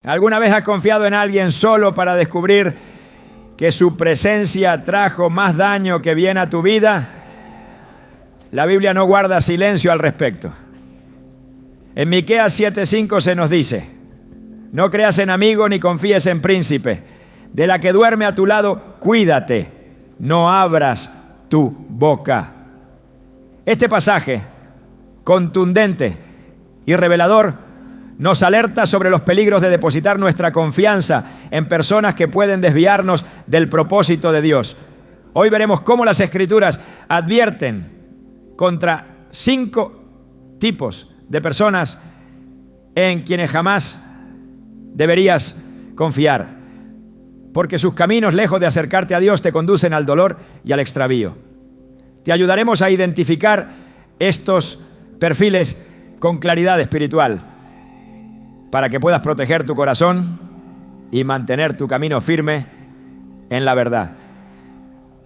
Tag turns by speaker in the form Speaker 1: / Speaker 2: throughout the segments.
Speaker 1: ¿Alguna vez has confiado en alguien solo para descubrir que su presencia trajo más daño que bien a tu vida? La Biblia no guarda silencio al respecto. En Miqueas 7:5 se nos dice: no creas en amigo ni confíes en príncipe. De la que duerme a tu lado, cuídate, no abras tu boca. Este pasaje, contundente y revelador, nos alerta sobre los peligros de depositar nuestra confianza en personas que pueden desviarnos del propósito de Dios. Hoy veremos cómo las Escrituras advierten contra 5 tipos de personas en quienes jamás deberías confiar, porque sus caminos, lejos de acercarte a Dios, te conducen al dolor y al extravío. Te ayudaremos a identificar estos perfiles con claridad espiritual, para que puedas proteger tu corazón y mantener tu camino firme en la verdad.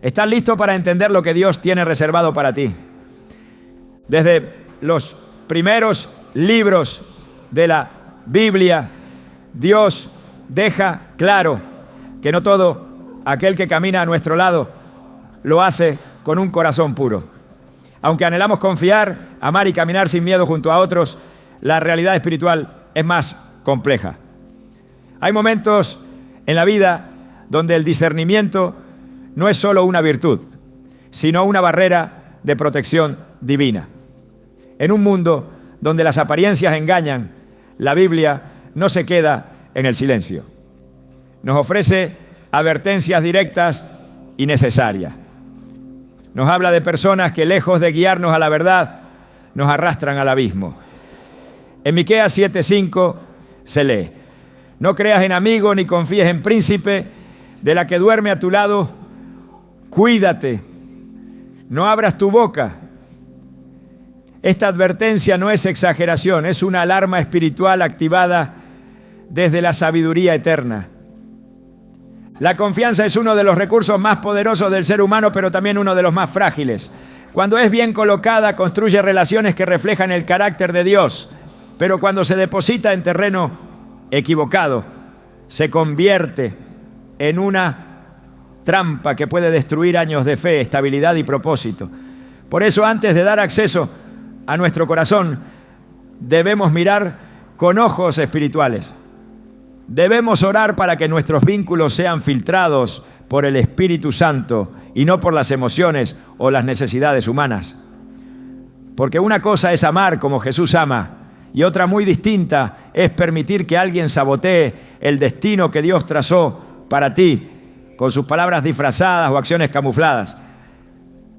Speaker 1: ¿Estás listo para entender lo que Dios tiene reservado para ti? Desde los primeros libros de la Biblia, Dios deja claro que no todo aquel que camina a nuestro lado lo hace con un corazón puro. Aunque anhelamos confiar, amar y caminar sin miedo junto a otros, la realidad espiritual es más compleja. Hay momentos en la vida donde el discernimiento no es solo una virtud, sino una barrera de protección divina. En un mundo donde las apariencias engañan, la Biblia no se queda en el silencio. Nos ofrece advertencias directas y necesarias. Nos habla de personas que, lejos de guiarnos a la verdad, nos arrastran al abismo. En Miqueas 7:5 se lee: no creas en amigo ni confíes en príncipe. De la que duerme a tu lado, cuídate, no abras tu boca. Esta advertencia no es exageración, es una alarma espiritual activada desde la sabiduría eterna. La confianza es uno de los recursos más poderosos del ser humano, pero también uno de los más frágiles. Cuando es bien colocada, construye relaciones que reflejan el carácter de Dios. Pero cuando se deposita en terreno equivocado, se convierte en una trampa que puede destruir años de fe, estabilidad y propósito. Por eso, antes de dar acceso a nuestro corazón, debemos mirar con ojos espirituales. Debemos orar para que nuestros vínculos sean filtrados por el Espíritu Santo y no por las emociones o las necesidades humanas. Porque una cosa es amar como Jesús ama, y otra muy distinta es permitir que alguien sabotee el destino que Dios trazó para ti con sus palabras disfrazadas o acciones camufladas.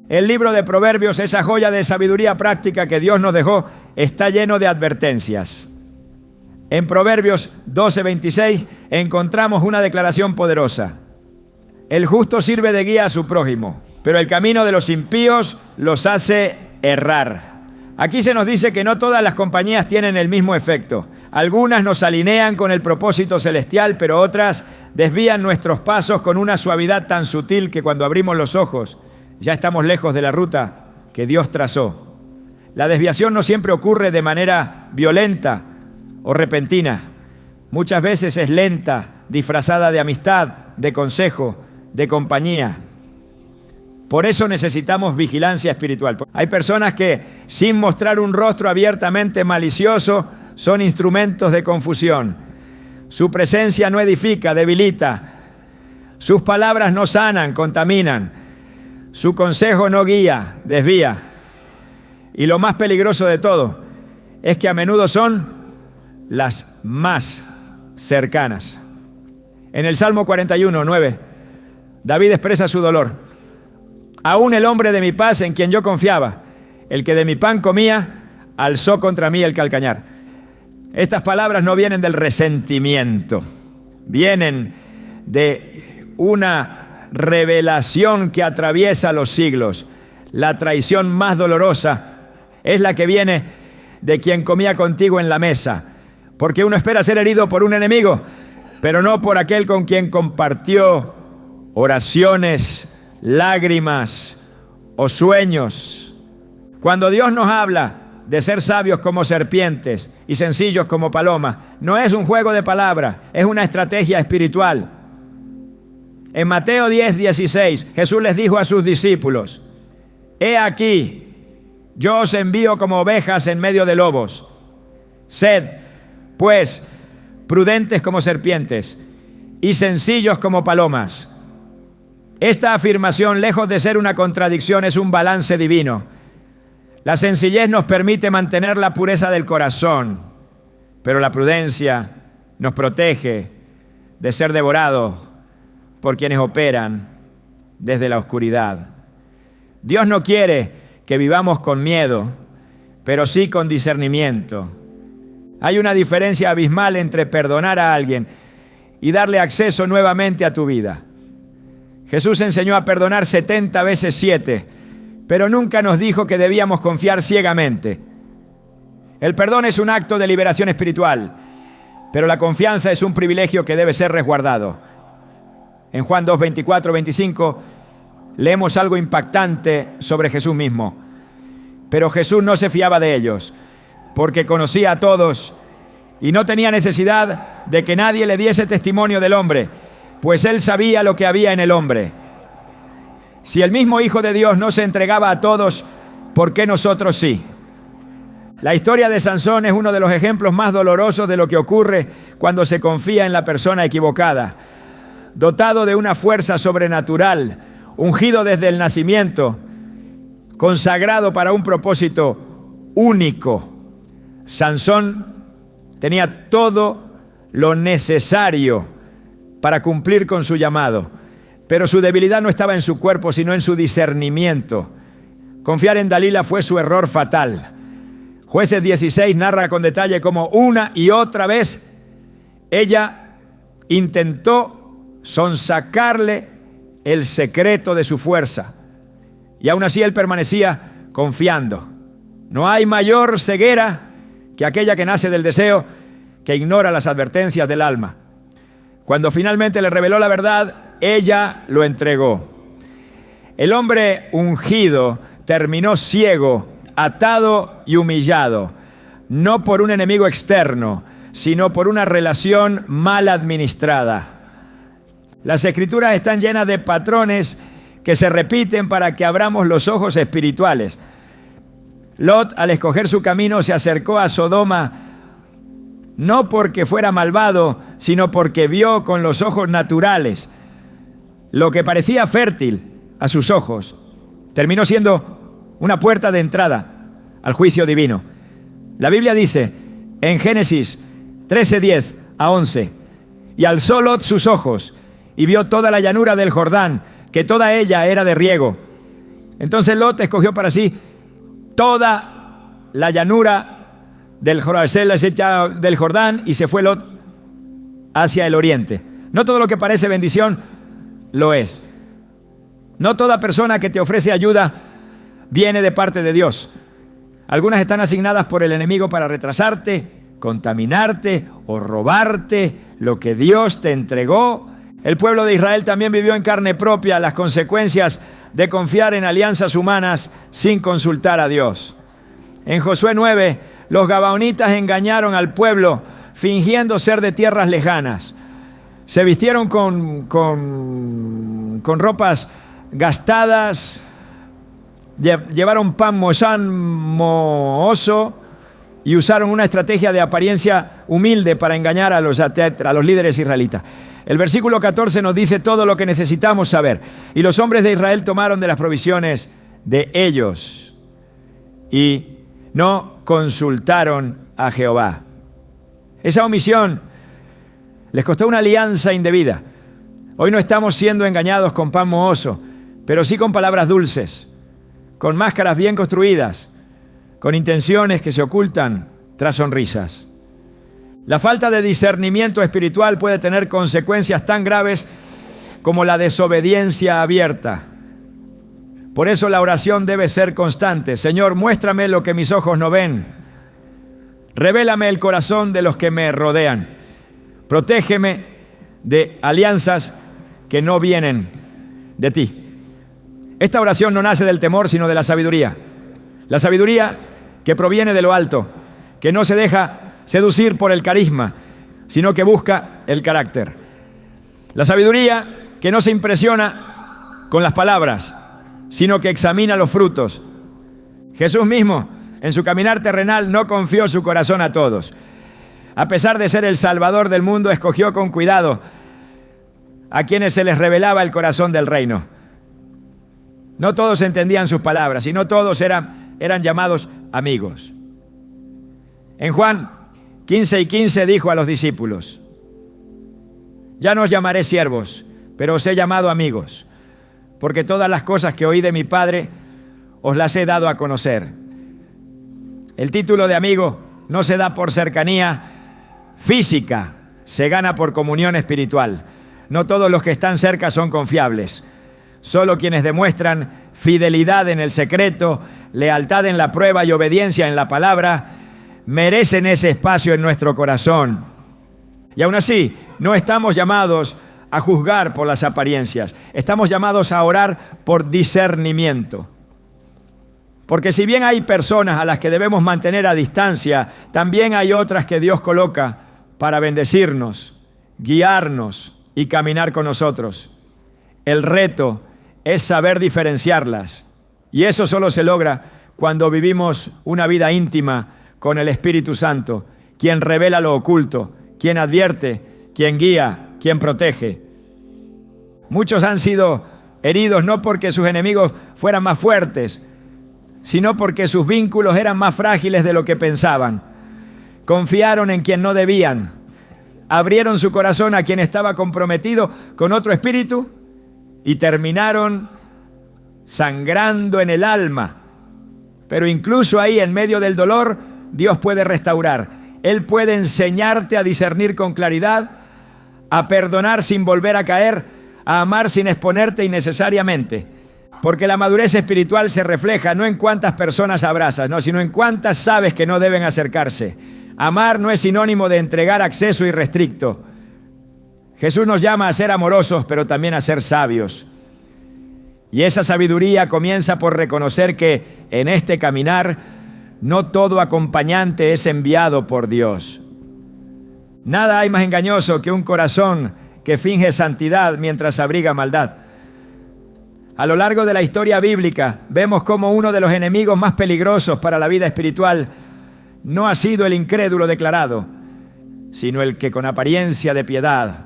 Speaker 1: El libro de Proverbios, esa joya de sabiduría práctica que Dios nos dejó, está lleno de advertencias. En Proverbios 12:26 encontramos una declaración poderosa: el justo sirve de guía a su prójimo, pero el camino de los impíos los hace errar. Aquí se nos dice que no todas las compañías tienen el mismo efecto. Algunas nos alinean con el propósito celestial, pero otras desvían nuestros pasos con una suavidad tan sutil que cuando abrimos los ojos ya estamos lejos de la ruta que Dios trazó. La desviación no siempre ocurre de manera violenta o repentina. Muchas veces es lenta, disfrazada de amistad, de consejo, de compañía. Por eso necesitamos vigilancia espiritual. Hay personas que, sin mostrar un rostro abiertamente malicioso, son instrumentos de confusión. Su presencia no edifica, debilita. Sus palabras no sanan, contaminan. Su consejo no guía, desvía. Y lo más peligroso de todo es que a menudo son las más cercanas. En el Salmo 41:9, David expresa su dolor. Aún el hombre de mi paz en quien yo confiaba, el que de mi pan comía, alzó contra mí el calcañar. Estas palabras no vienen del resentimiento, vienen de una revelación que atraviesa los siglos. La traición más dolorosa es la que viene de quien comía contigo en la mesa, porque uno espera ser herido por un enemigo, pero no por aquel con quien compartió oraciones, lágrimas o sueños. Cuando Dios nos habla de ser sabios como serpientes y sencillos como palomas. No es un juego de palabras, es una estrategia espiritual. En Mateo 10:16, Jesús les dijo a sus discípulos: he aquí, yo os envío como ovejas en medio de lobos. Sed, pues, prudentes como serpientes y sencillos como palomas. Esta afirmación, lejos de ser una contradicción, es un balance divino. La sencillez nos permite mantener la pureza del corazón, pero la prudencia nos protege de ser devorados por quienes operan desde la oscuridad. Dios no quiere que vivamos con miedo, pero sí con discernimiento. Hay una diferencia abismal entre perdonar a alguien y darle acceso nuevamente a tu vida. Jesús enseñó a perdonar 70 veces 7, pero nunca nos dijo que debíamos confiar ciegamente. El perdón es un acto de liberación espiritual, pero la confianza es un privilegio que debe ser resguardado. En Juan 2, 24, 25, leemos algo impactante sobre Jesús mismo. Pero Jesús no se fiaba de ellos, porque conocía a todos y no tenía necesidad de que nadie le diese testimonio del hombre, pues él sabía lo que había en el hombre. Si el mismo Hijo de Dios no se entregaba a todos, ¿por qué nosotros sí? La historia de Sansón es uno de los ejemplos más dolorosos de lo que ocurre cuando se confía en la persona equivocada. Dotado de una fuerza sobrenatural, ungido desde el nacimiento, consagrado para un propósito único, Sansón tenía todo lo necesario para cumplir con su llamado, pero su debilidad no estaba en su cuerpo, sino en su discernimiento. Confiar en Dalila fue su error fatal. Jueces 16 narra con detalle cómo una y otra vez ella intentó sonsacarle el secreto de su fuerza, y aún así él permanecía confiando. No hay mayor ceguera que aquella que nace del deseo, que ignora las advertencias del alma. Cuando finalmente le reveló la verdad, ella lo entregó. El hombre ungido terminó ciego, atado y humillado, no por un enemigo externo, sino por una relación mal administrada. Las Escrituras están llenas de patrones que se repiten para que abramos los ojos espirituales. Lot, al escoger su camino, se acercó a Sodoma no porque fuera malvado, sino porque vio con los ojos naturales. Lo que parecía fértil a sus ojos terminó siendo una puerta de entrada al juicio divino. La Biblia dice en Génesis 13:10 a 11: y alzó Lot sus ojos y vio toda la llanura del Jordán, que toda ella era de riego. Entonces Lot escogió para sí toda la llanura del Jordán y se fue Lot hacia el oriente. No todo lo que parece bendición lo es. No toda persona que te ofrece ayuda viene de parte de Dios. Algunas están asignadas por el enemigo para retrasarte, contaminarte o robarte lo que Dios te entregó. El pueblo de Israel también vivió en carne propia las consecuencias de confiar en alianzas humanas sin consultar a Dios. En Josué 9, los gabaonitas engañaron al pueblo fingiendo ser de tierras lejanas. Se vistieron con ropas gastadas, llevaron pan mohoso y usaron una estrategia de apariencia humilde para engañar a los líderes israelitas. El versículo 14 nos dice todo lo que necesitamos saber. Y los hombres de Israel tomaron de las provisiones de ellos y no consultaron a Jehová. Esa omisión les costó una alianza indebida. Hoy no estamos siendo engañados con pan mohoso, pero sí con palabras dulces, con máscaras bien construidas, con intenciones que se ocultan tras sonrisas. La falta de discernimiento espiritual puede tener consecuencias tan graves como la desobediencia abierta. Por eso la oración debe ser constante. Señor, muéstrame lo que mis ojos no ven. Revélame el corazón de los que me rodean. Protégeme de alianzas que no vienen de ti. Esta oración no nace del temor, sino de la sabiduría. La sabiduría que proviene de lo alto, que no se deja seducir por el carisma, sino que busca el carácter. La sabiduría que no se impresiona con las palabras, sino que examina los frutos. Jesús mismo, en su caminar terrenal, no confió su corazón a todos. A pesar de ser el Salvador del mundo, escogió con cuidado a quienes se les revelaba el corazón del reino. No todos entendían sus palabras y no todos eran llamados amigos. En Juan 15:15 dijo a los discípulos: ya no os llamaré siervos, pero os he llamado amigos, porque todas las cosas que oí de mi Padre os las he dado a conocer. El título de amigo no se da por cercanía física, se gana por comunión espiritual. No todos los que están cerca son confiables. Solo quienes demuestran fidelidad en el secreto, lealtad en la prueba y obediencia en la palabra, merecen ese espacio en nuestro corazón. Y aún así, no estamos llamados a juzgar por las apariencias. Estamos llamados a orar por discernimiento. Porque si bien hay personas a las que debemos mantener a distancia, también hay otras que Dios coloca para bendecirnos, guiarnos y caminar con nosotros. El reto es saber diferenciarlas. Y eso solo se logra cuando vivimos una vida íntima con el Espíritu Santo, quien revela lo oculto, quien advierte, quien guía, quien protege. Muchos han sido heridos no porque sus enemigos fueran más fuertes, sino porque sus vínculos eran más frágiles de lo que pensaban. Confiaron en quien no debían. Abrieron su corazón a quien estaba comprometido con otro espíritu y terminaron sangrando en el alma. Pero incluso ahí, en medio del dolor, Dios puede restaurar. Él puede enseñarte a discernir con claridad, a perdonar sin volver a caer, a amar sin exponerte innecesariamente. Porque la madurez espiritual se refleja no en cuántas personas abrazas, no, sino en cuántas sabes que no deben acercarse. Amar no es sinónimo de entregar acceso irrestricto. Jesús nos llama a ser amorosos, pero también a ser sabios. Y esa sabiduría comienza por reconocer que en este caminar no todo acompañante es enviado por Dios. Nada hay más engañoso que un corazón que finge santidad mientras abriga maldad. A lo largo de la historia bíblica vemos cómo uno de los enemigos más peligrosos para la vida espiritual no ha sido el incrédulo declarado, sino el que con apariencia de piedad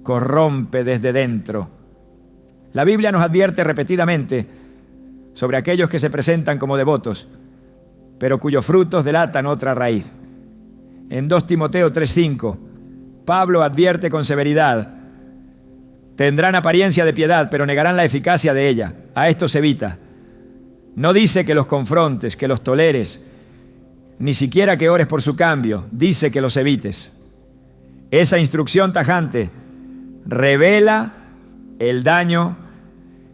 Speaker 1: corrompe desde dentro. La Biblia nos advierte repetidamente sobre aquellos que se presentan como devotos, pero cuyos frutos delatan otra raíz. En 2 Timoteo 3:5, Pablo advierte con severidad: tendrán apariencia de piedad, pero negarán la eficacia de ella. A esto se evita. No dice que los confrontes, que los toleres, ni siquiera que ores por su cambio. Dice que los evites. Esa instrucción tajante revela el daño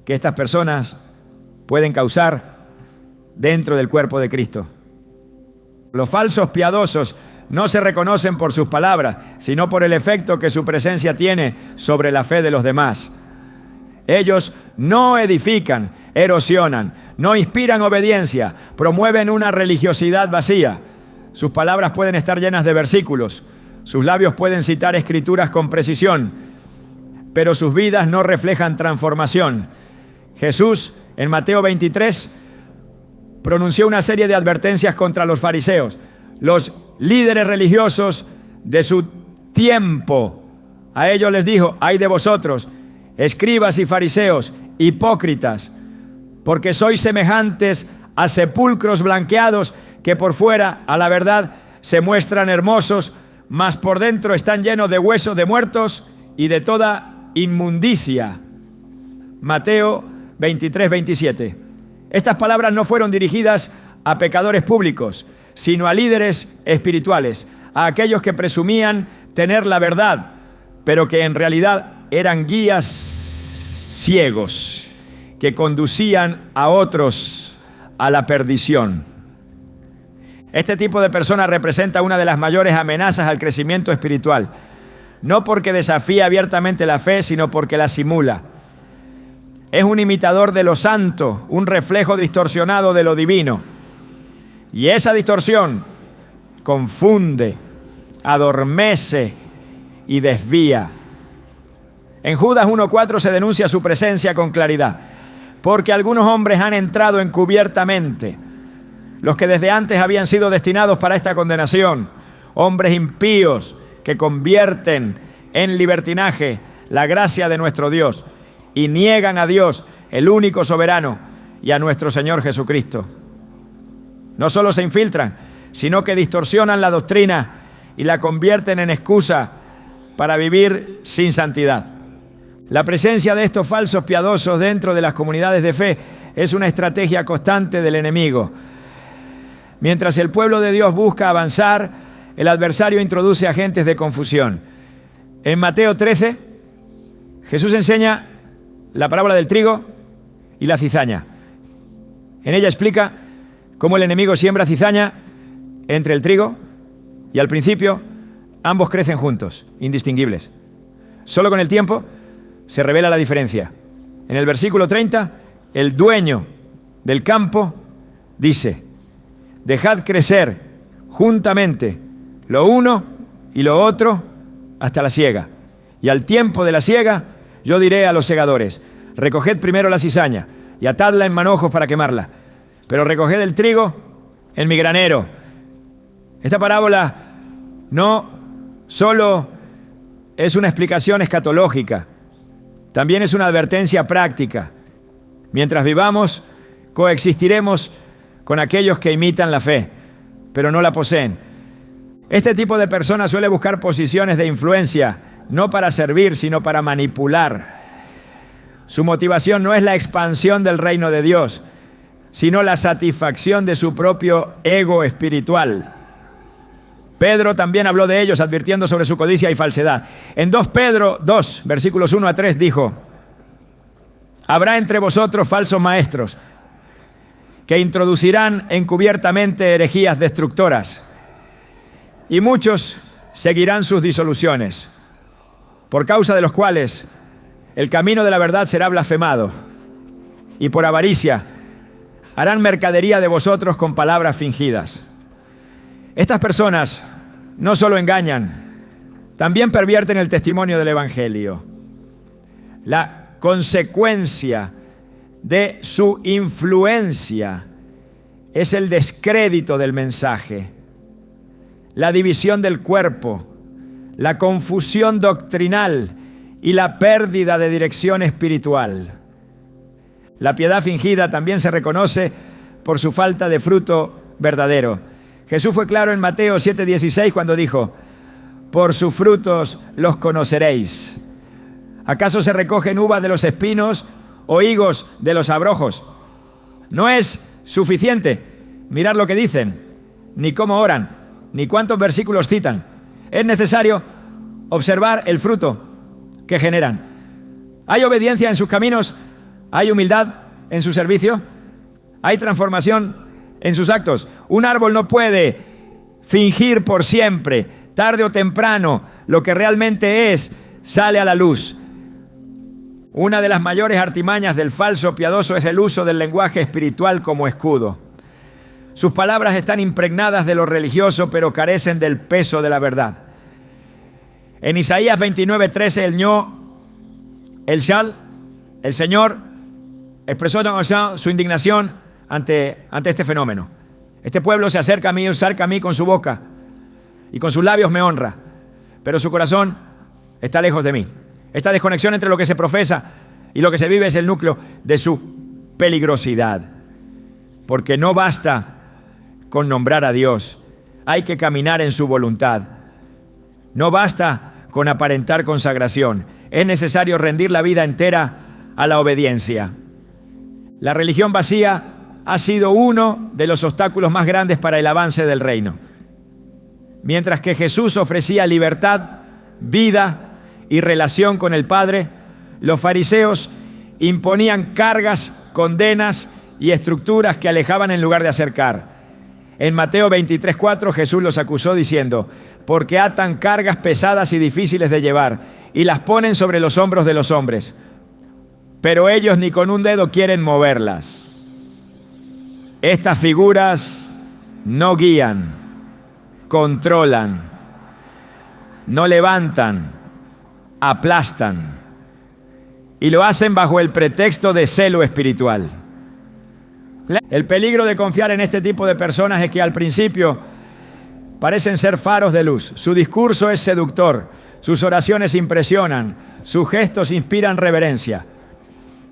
Speaker 1: que estas personas pueden causar dentro del cuerpo de Cristo. Los falsos piadosos no se reconocen por sus palabras, sino por el efecto que su presencia tiene sobre la fe de los demás. Ellos no edifican, erosionan, no inspiran obediencia, promueven una religiosidad vacía. Sus palabras pueden estar llenas de versículos, sus labios pueden citar escrituras con precisión, pero sus vidas no reflejan transformación. Jesús, en Mateo 23, pronunció una serie de advertencias contra los fariseos, los líderes religiosos de su tiempo. A ellos les dijo: ay de vosotros, escribas y fariseos, hipócritas, porque sois semejantes a sepulcros blanqueados que por fuera, a la verdad, se muestran hermosos, mas por dentro están llenos de huesos de muertos y de toda inmundicia. Mateo 23:27. Estas palabras no fueron dirigidas a pecadores públicos, sino a líderes espirituales, a aquellos que presumían tener la verdad, pero que en realidad eran guías ciegos que conducían a otros a la perdición. Este tipo de persona representa una de las mayores amenazas al crecimiento espiritual, no porque desafía abiertamente la fe, sino porque la simula. Es un imitador de lo santo, un reflejo distorsionado de lo divino. Y esa distorsión confunde, adormece y desvía. En Judas 1:4 se denuncia su presencia con claridad, porque algunos hombres han entrado encubiertamente, los que desde antes habían sido destinados para esta condenación, hombres impíos que convierten en libertinaje la gracia de nuestro Dios y niegan a Dios, el único soberano, y a nuestro Señor Jesucristo. No solo se infiltran, sino que distorsionan la doctrina y la convierten en excusa para vivir sin santidad. La presencia de estos falsos piadosos dentro de las comunidades de fe es una estrategia constante del enemigo. Mientras el pueblo de Dios busca avanzar, el adversario introduce agentes de confusión. En Mateo 13, Jesús enseña la parábola del trigo y la cizaña. En ella explica cómo el enemigo siembra cizaña entre el trigo y al principio ambos crecen juntos, indistinguibles. Solo con el tiempo se revela la diferencia. En el versículo 30, el dueño del campo dice: dejad crecer juntamente lo uno y lo otro hasta la siega. Y al tiempo de la siega, yo diré a los segadores: recoged primero la cizaña y atadla en manojos para quemarla, pero recoged el trigo en mi granero. Esta parábola no solo es una explicación escatológica, también es una advertencia práctica. Mientras vivamos, coexistiremos con aquellos que imitan la fe, pero no la poseen. Este tipo de personas suele buscar posiciones de influencia, no para servir, sino para manipular. Su motivación no es la expansión del reino de Dios, sino la satisfacción de su propio ego espiritual. Pedro también habló de ellos, advirtiendo sobre su codicia y falsedad. En 2 Pedro 2, versículos 1 a 3, dijo: habrá entre vosotros falsos maestros que introducirán encubiertamente herejías destructoras, y muchos seguirán sus disoluciones, por causa de los cuales el camino de la verdad será blasfemado, y por avaricia harán mercadería de vosotros con palabras fingidas. Estas personas no solo engañan, también pervierten el testimonio del Evangelio. La consecuencia de su influencia es el descrédito del mensaje, la división del cuerpo, la confusión doctrinal y la pérdida de dirección espiritual. La piedad fingida también se reconoce por su falta de fruto verdadero. Jesús fue claro en Mateo 7:16 cuando dijo: por sus frutos los conoceréis. ¿Acaso se recogen uvas de los espinos o higos de los abrojos? No es suficiente mirar lo que dicen, ni cómo oran, ni cuántos versículos citan. Es necesario observar el fruto que generan. ¿Hay obediencia en sus caminos? ¿Hay humildad en su servicio? ¿Hay transformación en sus actos? Un árbol no puede fingir por siempre. Tarde o temprano, lo que realmente es, sale a la luz. Una de las mayores artimañas del falso piadoso es el uso del lenguaje espiritual como escudo. Sus palabras están impregnadas de lo religioso, pero carecen del peso de la verdad. En Isaías 29:13, el Shal, el Señor, expresó su indignación ante este fenómeno. Este pueblo se acerca a mí con su boca y con sus labios me honra, pero su corazón está lejos de mí. Esta desconexión entre lo que se profesa y lo que se vive es el núcleo de su peligrosidad, porque no basta con nombrar a Dios, hay que caminar en su voluntad. No basta con aparentar consagración, es necesario rendir la vida entera a la obediencia. La religión vacía ha sido uno de los obstáculos más grandes para el avance del reino. Mientras que Jesús ofrecía libertad, vida y relación con el Padre, los fariseos imponían cargas, condenas y estructuras que alejaban en lugar de acercar. En Mateo 23:4 Jesús los acusó diciendo: porque atan cargas pesadas y difíciles de llevar y las ponen sobre los hombros de los hombres, pero ellos ni con un dedo quieren moverlas. Estas figuras no guían, controlan, no levantan, aplastan. Y lo hacen bajo el pretexto de celo espiritual. El peligro de confiar en este tipo de personas es que al principio parecen ser faros de luz. Su discurso es seductor, sus oraciones impresionan, sus gestos inspiran reverencia.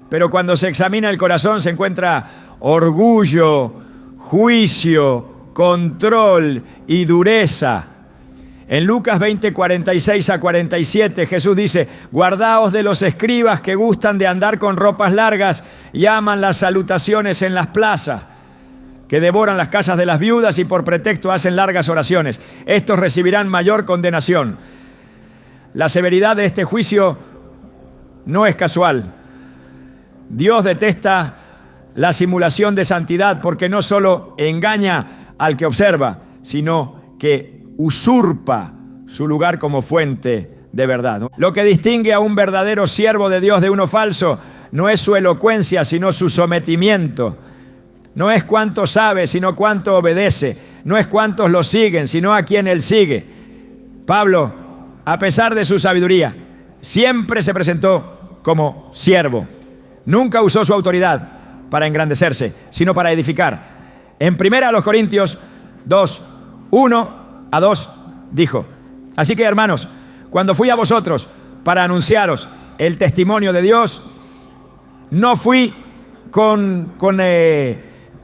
Speaker 1: Pero cuando se examina el corazón se encuentra orgullo, juicio, control y dureza. En Lucas 20, 46 a 47, Jesús dice: guardaos de los escribas que gustan de andar con ropas largas y aman las salutaciones en las plazas, que devoran las casas de las viudas y por pretexto hacen largas oraciones. Estos recibirán mayor condenación. La severidad de este juicio no es casual. Dios detesta la simulación de santidad porque no solo engaña al que observa, sino que usurpa su lugar como fuente de verdad. Lo que distingue a un verdadero siervo de Dios de uno falso no es su elocuencia, sino su sometimiento. No es cuánto sabe, sino cuánto obedece. No es cuántos lo siguen, sino a quien él sigue. Pablo, a pesar de su sabiduría, siempre se presentó como siervo. Nunca usó su autoridad para engrandecerse, sino para edificar. En 1 Corintios 2, 1 a 2 dijo: así que, hermanos, cuando fui a vosotros para anunciaros el testimonio de Dios, no fui con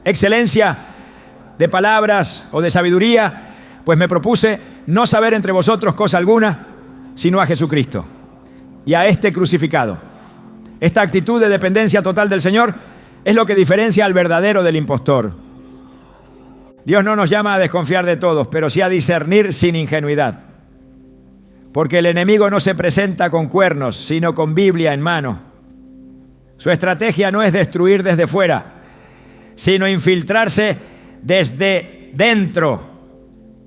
Speaker 1: excelencia de palabras o de sabiduría, pues me propuse no saber entre vosotros cosa alguna, sino a Jesucristo y a este crucificado. Esta actitud de dependencia total del Señor es lo que diferencia al verdadero del impostor. Dios no nos llama a desconfiar de todos, pero sí a discernir sin ingenuidad. Porque el enemigo no se presenta con cuernos, sino con Biblia en mano. Su estrategia no es destruir desde fuera, sino infiltrarse desde dentro.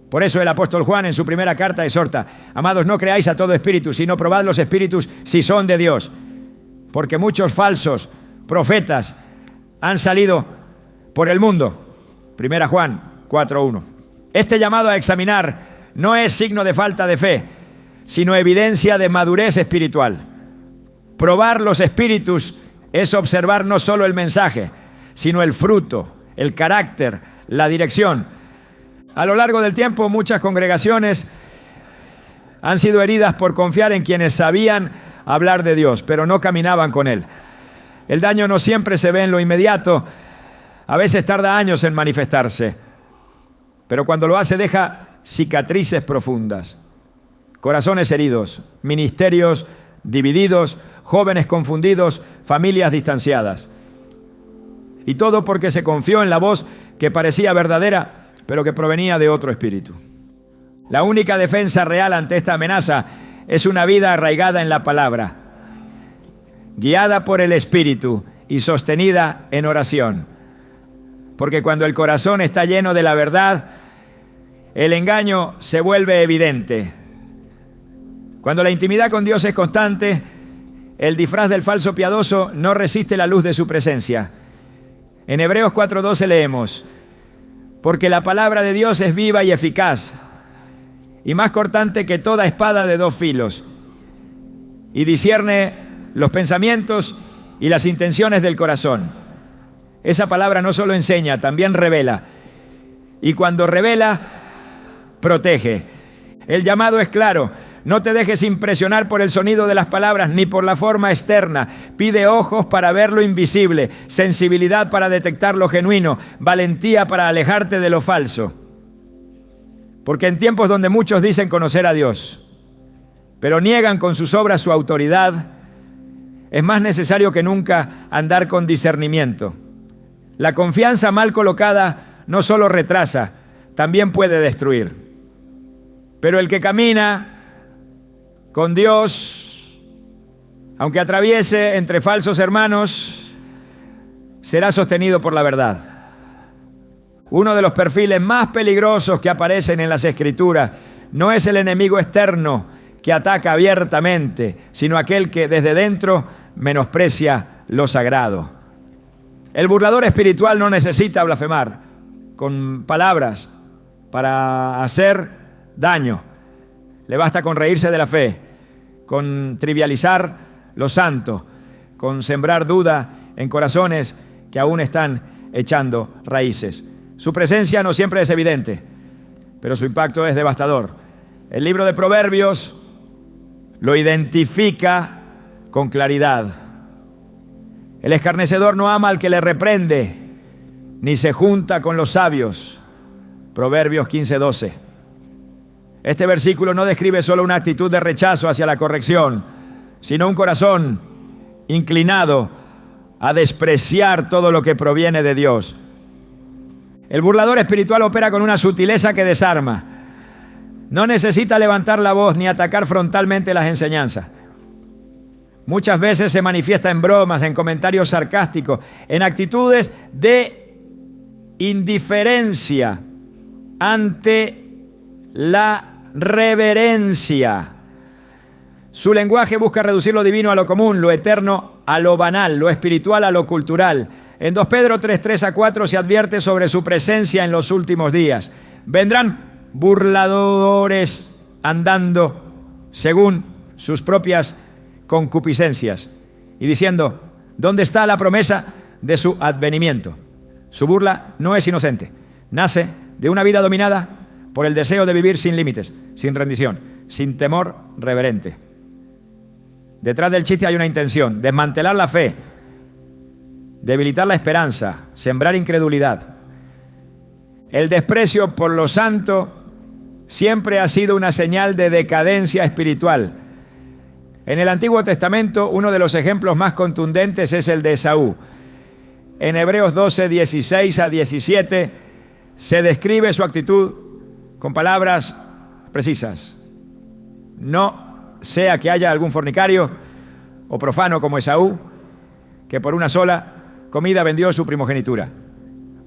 Speaker 1: Por eso el apóstol Juan en su primera carta exhorta: amados, no creáis a todo espíritu, sino probad los espíritus si son de Dios. Porque muchos falsos profetas han salido por el mundo. 1 Juan 4:1. Este llamado a examinar no es signo de falta de fe, sino evidencia de madurez espiritual. Probar los espíritus es observar no solo el mensaje, sino el fruto, el carácter, la dirección. A lo largo del tiempo, muchas congregaciones han sido heridas por confiar en quienes sabían hablar de Dios, pero no caminaban con Él. El daño no siempre se ve en lo inmediato, a veces tarda años en manifestarse, pero cuando lo hace deja cicatrices profundas, corazones heridos, ministerios divididos, jóvenes confundidos, familias distanciadas. Y todo porque se confió en la voz que parecía verdadera, pero que provenía de otro espíritu. La única defensa real ante esta amenaza es una vida arraigada en la palabra, guiada por el Espíritu y sostenida en oración. Porque cuando el corazón está lleno de la verdad, el engaño se vuelve evidente. Cuando la intimidad con Dios es constante, el disfraz del falso piadoso no resiste la luz de su presencia. En Hebreos 4:12 leemos: porque la palabra de Dios es viva y eficaz, y más cortante que toda espada de dos filos, y discierne los pensamientos y las intenciones del corazón. Esa palabra no solo enseña, también revela. Y cuando revela, protege. El llamado es claro: no te dejes impresionar por el sonido de las palabras ni por la forma externa. Pide ojos para ver lo invisible, sensibilidad para detectar lo genuino, valentía para alejarte de lo falso. Porque en tiempos donde muchos dicen conocer a Dios, pero niegan con sus obras su autoridad, es más necesario que nunca andar con discernimiento. La confianza mal colocada no solo retrasa, también puede destruir. Pero el que camina con Dios, aunque atraviese entre falsos hermanos, será sostenido por la verdad. Uno de los perfiles más peligrosos que aparecen en las Escrituras no es el enemigo externo que ataca abiertamente, sino aquel que desde dentro menosprecia lo sagrado. El burlador espiritual no necesita blasfemar, con palabras para hacer daño. Le basta con reírse de la fe, con trivializar lo santo, con sembrar duda en corazones que aún están echando raíces. Su presencia no siempre es evidente, pero su impacto es devastador. El libro de Proverbios lo identifica con claridad. El escarnecedor no ama al que le reprende, ni se junta con los sabios. Proverbios 15:12. Este versículo no describe solo una actitud de rechazo hacia la corrección, sino un corazón inclinado a despreciar todo lo que proviene de Dios. El burlador espiritual opera con una sutileza que desarma. No necesita levantar la voz ni atacar frontalmente las enseñanzas. Muchas veces se manifiesta en bromas, en comentarios sarcásticos, en actitudes de indiferencia ante la reverencia. Su lenguaje busca reducir lo divino a lo común, lo eterno a lo banal, lo espiritual a lo cultural. En 2 Pedro 3:3-4 se advierte sobre su presencia en los últimos días. Vendrán burladores andando según sus propias concupiscencias y diciendo: ¿dónde está la promesa de su advenimiento? Su burla no es inocente. Nace de una vida dominada por el deseo de vivir sin límites, sin rendición, sin temor reverente. Detrás del chiste hay una intención: desmantelar la fe, debilitar la esperanza, sembrar incredulidad. El desprecio por lo santo siempre ha sido una señal de decadencia espiritual. En el Antiguo Testamento, uno de los ejemplos más contundentes es el de Esaú. En Hebreos 12:16-17 se describe su actitud con palabras precisas. No sea que haya algún fornicario o profano como Esaú, que por una sola comida vendió su primogenitura.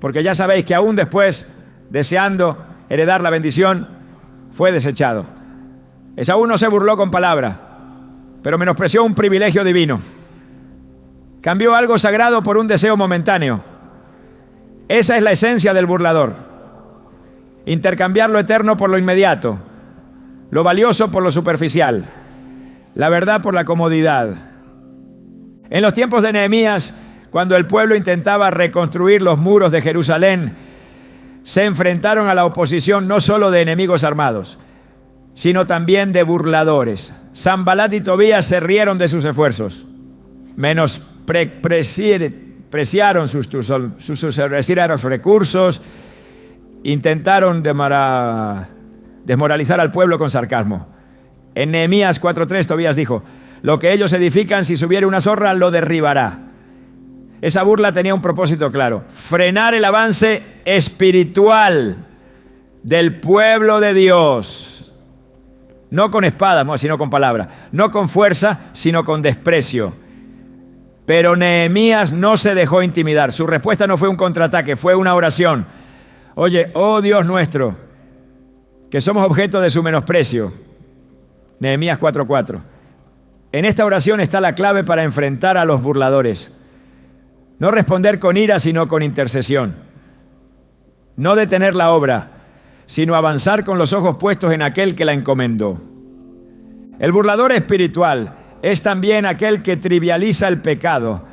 Speaker 1: Porque ya sabéis que aún después, deseando heredar la bendición, fue desechado. Esaú no se burló con palabras, pero menospreció un privilegio divino. Cambió algo sagrado por un deseo momentáneo. Esa es la esencia del burlador. Intercambiar lo eterno por lo inmediato, lo valioso por lo superficial, la verdad por la comodidad. En los tiempos de Nehemías, cuando el pueblo intentaba reconstruir los muros de Jerusalén, se enfrentaron a la oposición no solo de enemigos armados, sino también de burladores. Sanbalat y Tobías se rieron de sus esfuerzos, menospreciaron sus recursos, intentaron desmoralizar al pueblo con sarcasmo. En Nehemías 4:3 Tobías dijo: lo que ellos edifican, si subiere una zorra, lo derribará. Esa burla tenía un propósito claro: frenar el avance espiritual del pueblo de Dios. No con espadas, sino con palabras. No con fuerza, sino con desprecio. Pero Nehemías no se dejó intimidar. Su respuesta no fue un contraataque, fue una oración. Oye, oh Dios nuestro, que somos objeto de su menosprecio. Nehemías 4:4. En esta oración está la clave para enfrentar a los burladores. No responder con ira, sino con intercesión. No detener la obra, sino avanzar con los ojos puestos en aquel que la encomendó. El burlador espiritual es también aquel que trivializa el pecado,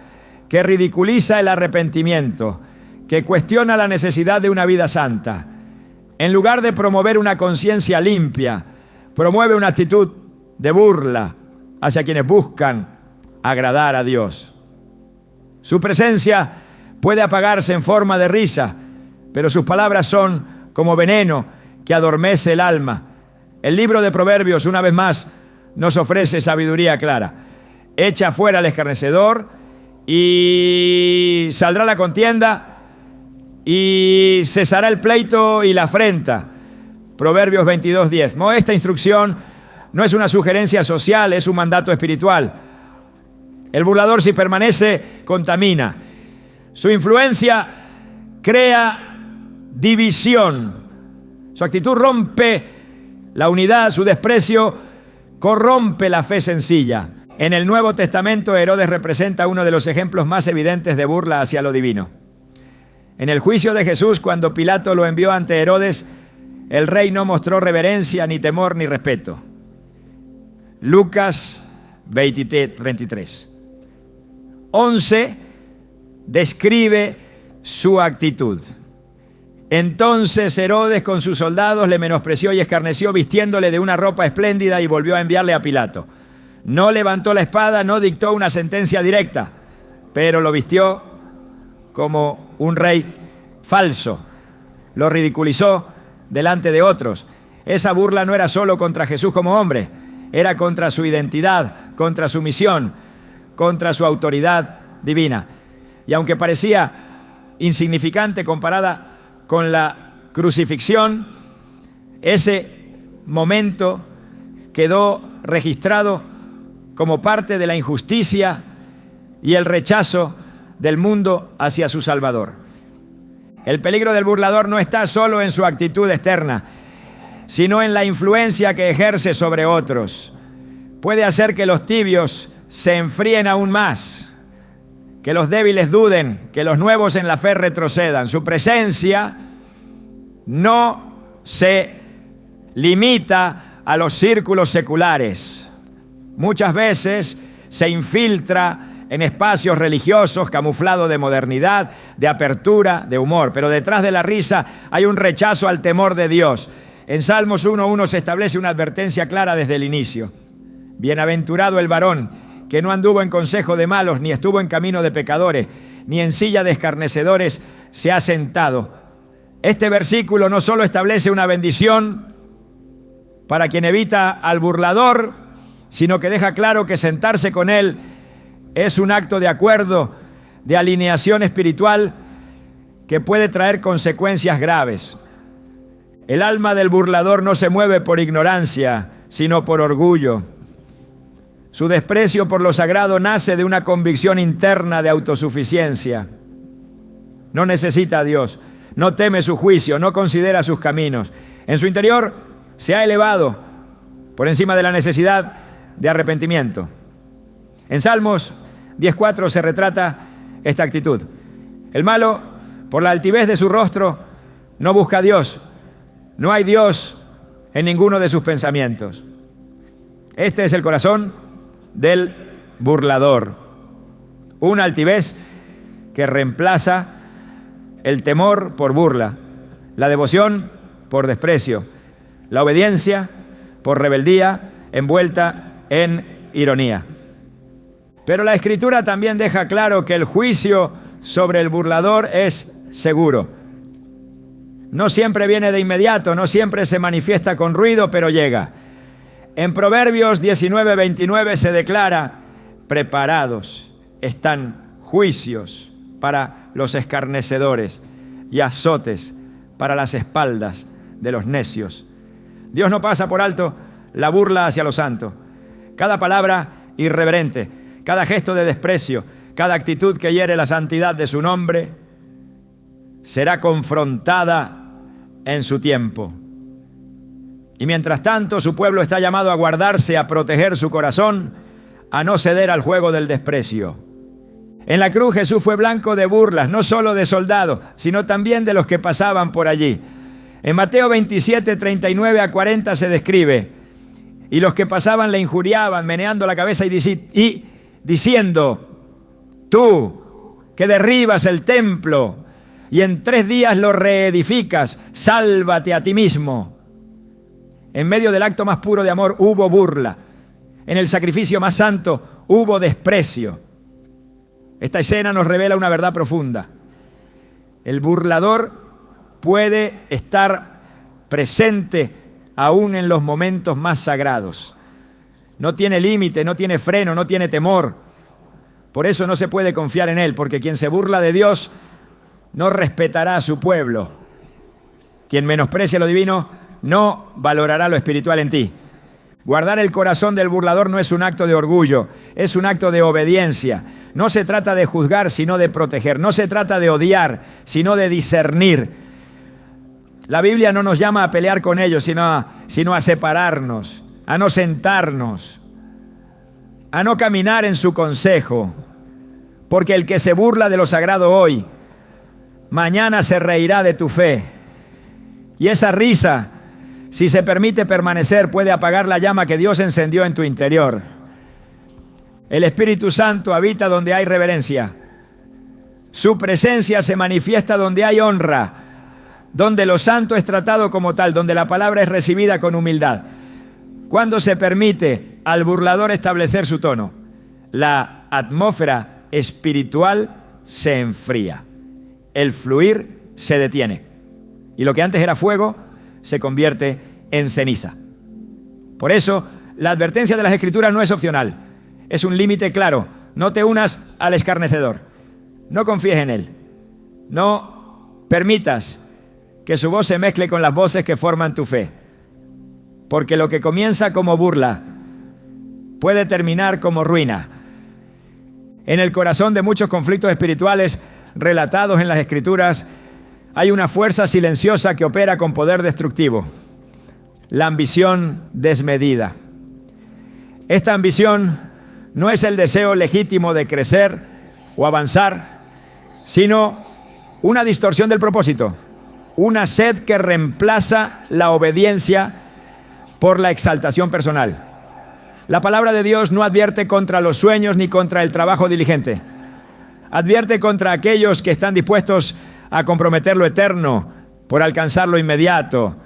Speaker 1: que ridiculiza el arrepentimiento, que cuestiona la necesidad de una vida santa. En lugar de promover una conciencia limpia, promueve una actitud de burla hacia quienes buscan agradar a Dios. Su presencia puede apagarse en forma de risa, pero sus palabras son como veneno que adormece el alma. El libro de Proverbios, una vez más, nos ofrece sabiduría clara. Echa fuera al escarnecedor y saldrá la contienda y cesará el pleito y la afrenta. Proverbios 22:10. Esta instrucción no es una sugerencia social, es un mandato espiritual. El burlador, si permanece, contamina. Su influencia crea división. Su actitud rompe la unidad, su desprecio corrompe la fe sencilla. En el Nuevo Testamento, Herodes representa uno de los ejemplos más evidentes de burla hacia lo divino. En el juicio de Jesús, cuando Pilato lo envió ante Herodes, el rey no mostró reverencia, ni temor, ni respeto. Lucas 23. 11 describe su actitud. Entonces Herodes con sus soldados le menospreció y escarneció vistiéndole de una ropa espléndida y volvió a enviarle a Pilato. No levantó la espada, no dictó una sentencia directa, pero lo vistió como un rey falso. Lo ridiculizó delante de otros. Esa burla no era solo contra Jesús como hombre, era contra su identidad, contra su misión, contra su autoridad divina. Y aunque parecía insignificante comparada con la crucifixión, ese momento quedó registrado como parte de la injusticia y el rechazo del mundo hacia su Salvador. El peligro del burlador no está solo en su actitud externa, sino en la influencia que ejerce sobre otros. Puede hacer que los tibios se enfríen aún más, que los débiles duden, que los nuevos en la fe retrocedan. Su presencia no se limita a los círculos seculares. Muchas veces se infiltra en espacios religiosos camuflado de modernidad, de apertura, de humor. Pero detrás de la risa hay un rechazo al temor de Dios. En Salmos 1:1 se establece una advertencia clara desde el inicio. Bienaventurado el varón que no anduvo en consejo de malos, ni estuvo en camino de pecadores, ni en silla de escarnecedores se ha sentado. Este versículo no solo establece una bendición para quien evita al burlador, sino que deja claro que sentarse con él es un acto de acuerdo, de alineación espiritual que puede traer consecuencias graves. El alma del burlador no se mueve por ignorancia, sino por orgullo. Su desprecio por lo sagrado nace de una convicción interna de autosuficiencia. No necesita a Dios, no teme su juicio, no considera sus caminos. En su interior se ha elevado por encima de la necesidad de arrepentimiento. En Salmos 10:4 se retrata esta actitud. El malo, por la altivez de su rostro, no busca a Dios. No hay Dios en ninguno de sus pensamientos. Este es el corazón del burlador. Una altivez que reemplaza el temor por burla, la devoción por desprecio, la obediencia por rebeldía envuelta en ironía. Pero la Escritura también deja claro que el juicio sobre el burlador es seguro. No siempre viene de inmediato, no siempre se manifiesta con ruido, pero llega. En Proverbios 19:29 se declara: preparados están juicios para los escarnecedores y azotes para las espaldas de los necios. Dios no pasa por alto la burla hacia los santos. Cada palabra irreverente, cada gesto de desprecio, cada actitud que hiere la santidad de su nombre será confrontada en su tiempo. Y mientras tanto, su pueblo está llamado a guardarse, a proteger su corazón, a no ceder al juego del desprecio. En la cruz Jesús fue blanco de burlas, no solo de soldados, sino también de los que pasaban por allí. En Mateo 27:39-40 se describe: y los que pasaban le injuriaban, meneando la cabeza y diciendo: tú que derribas el templo y en 3 días lo reedificas, sálvate a ti mismo. En medio del acto más puro de amor hubo burla. En el sacrificio más santo hubo desprecio. Esta escena nos revela una verdad profunda. El burlador puede estar presente aún en los momentos más sagrados. No tiene límite, no tiene freno, no tiene temor. Por eso no se puede confiar en él, porque quien se burla de Dios no respetará a su pueblo. Quien menosprecia lo divino no valorará lo espiritual en ti. Guardar el corazón del burlador no es un acto de orgullo, es un acto de obediencia. No se trata de juzgar, sino de proteger. No se trata de odiar, sino de discernir. La Biblia no nos llama a pelear con ellos, sino a separarnos, a no sentarnos, a no caminar en su consejo. Porque el que se burla de lo sagrado hoy mañana se reirá de tu fe. Y esa risa, si se permite permanecer, puede apagar la llama que Dios encendió en tu interior. El Espíritu Santo habita donde hay reverencia. Su presencia se manifiesta donde hay honra, donde lo santo es tratado como tal, donde la palabra es recibida con humildad. Cuando se permite al burlador establecer su tono, la atmósfera espiritual se enfría. El fluir se detiene. Y lo que antes era fuego se convierte en ceniza. Por eso, la advertencia de las Escrituras no es opcional. Es un límite claro. No te unas al escarnecedor. No confíes en él. No permitas que su voz se mezcle con las voces que forman tu fe. Porque lo que comienza como burla puede terminar como ruina. En el corazón de muchos conflictos espirituales relatados en las Escrituras hay una fuerza silenciosa que opera con poder destructivo. La ambición desmedida. Esta ambición no es el deseo legítimo de crecer o avanzar, sino una distorsión del propósito, una sed que reemplaza la obediencia por la exaltación personal. La palabra de Dios no advierte contra los sueños ni contra el trabajo diligente. Advierte contra aquellos que están dispuestos a comprometer lo eterno por alcanzar lo inmediato,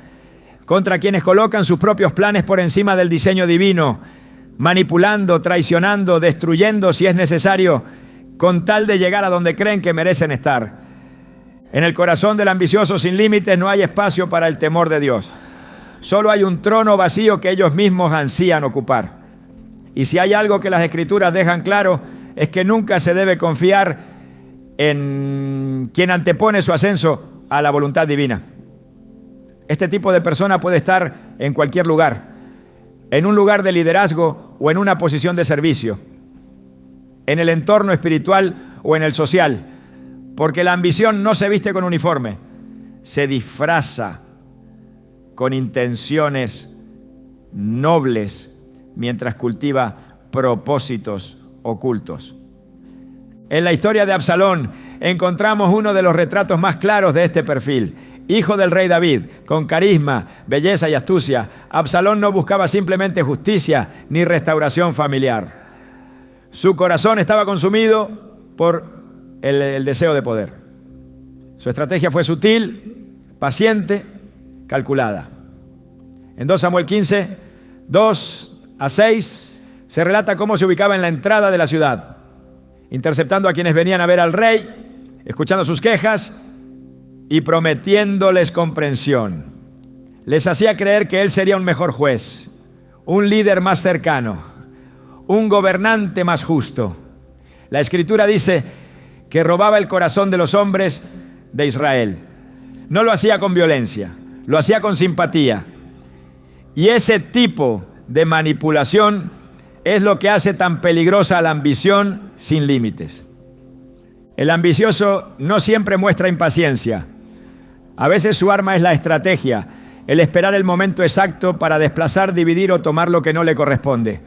Speaker 1: contra quienes colocan sus propios planes por encima del diseño divino, manipulando, traicionando, destruyendo si es necesario, con tal de llegar a donde creen que merecen estar. En el corazón del ambicioso sin límites no hay espacio para el temor de Dios. Solo hay un trono vacío que ellos mismos ansían ocupar. Y si hay algo que las Escrituras dejan claro, es que nunca se debe confiar en quien antepone su ascenso a la voluntad divina. Este tipo de persona puede estar en cualquier lugar, en un lugar de liderazgo o en una posición de servicio, en el entorno espiritual o en el social, porque la ambición no se viste con uniforme, se disfraza con intenciones nobles mientras cultiva propósitos ocultos. En la historia de Absalón encontramos uno de los retratos más claros de este perfil. Hijo del rey David, con carisma, belleza y astucia, Absalón no buscaba simplemente justicia ni restauración familiar. Su corazón estaba consumido por el deseo de poder. Su estrategia fue sutil, paciente, calculada. En 2 Samuel 15, 2-6, se relata cómo se ubicaba en la entrada de la ciudad, interceptando a quienes venían a ver al rey, escuchando sus quejas y prometiéndoles comprensión. Les hacía creer que él sería un mejor juez, un líder más cercano, un gobernante más justo. La Escritura dice que robaba el corazón de los hombres de Israel. No lo hacía con violencia, lo hacía con simpatía. Y ese tipo de manipulación es lo que hace tan peligrosa la ambición sin límites. El ambicioso no siempre muestra impaciencia. A veces su arma es la estrategia, el esperar el momento exacto para desplazar, dividir o tomar lo que no le corresponde.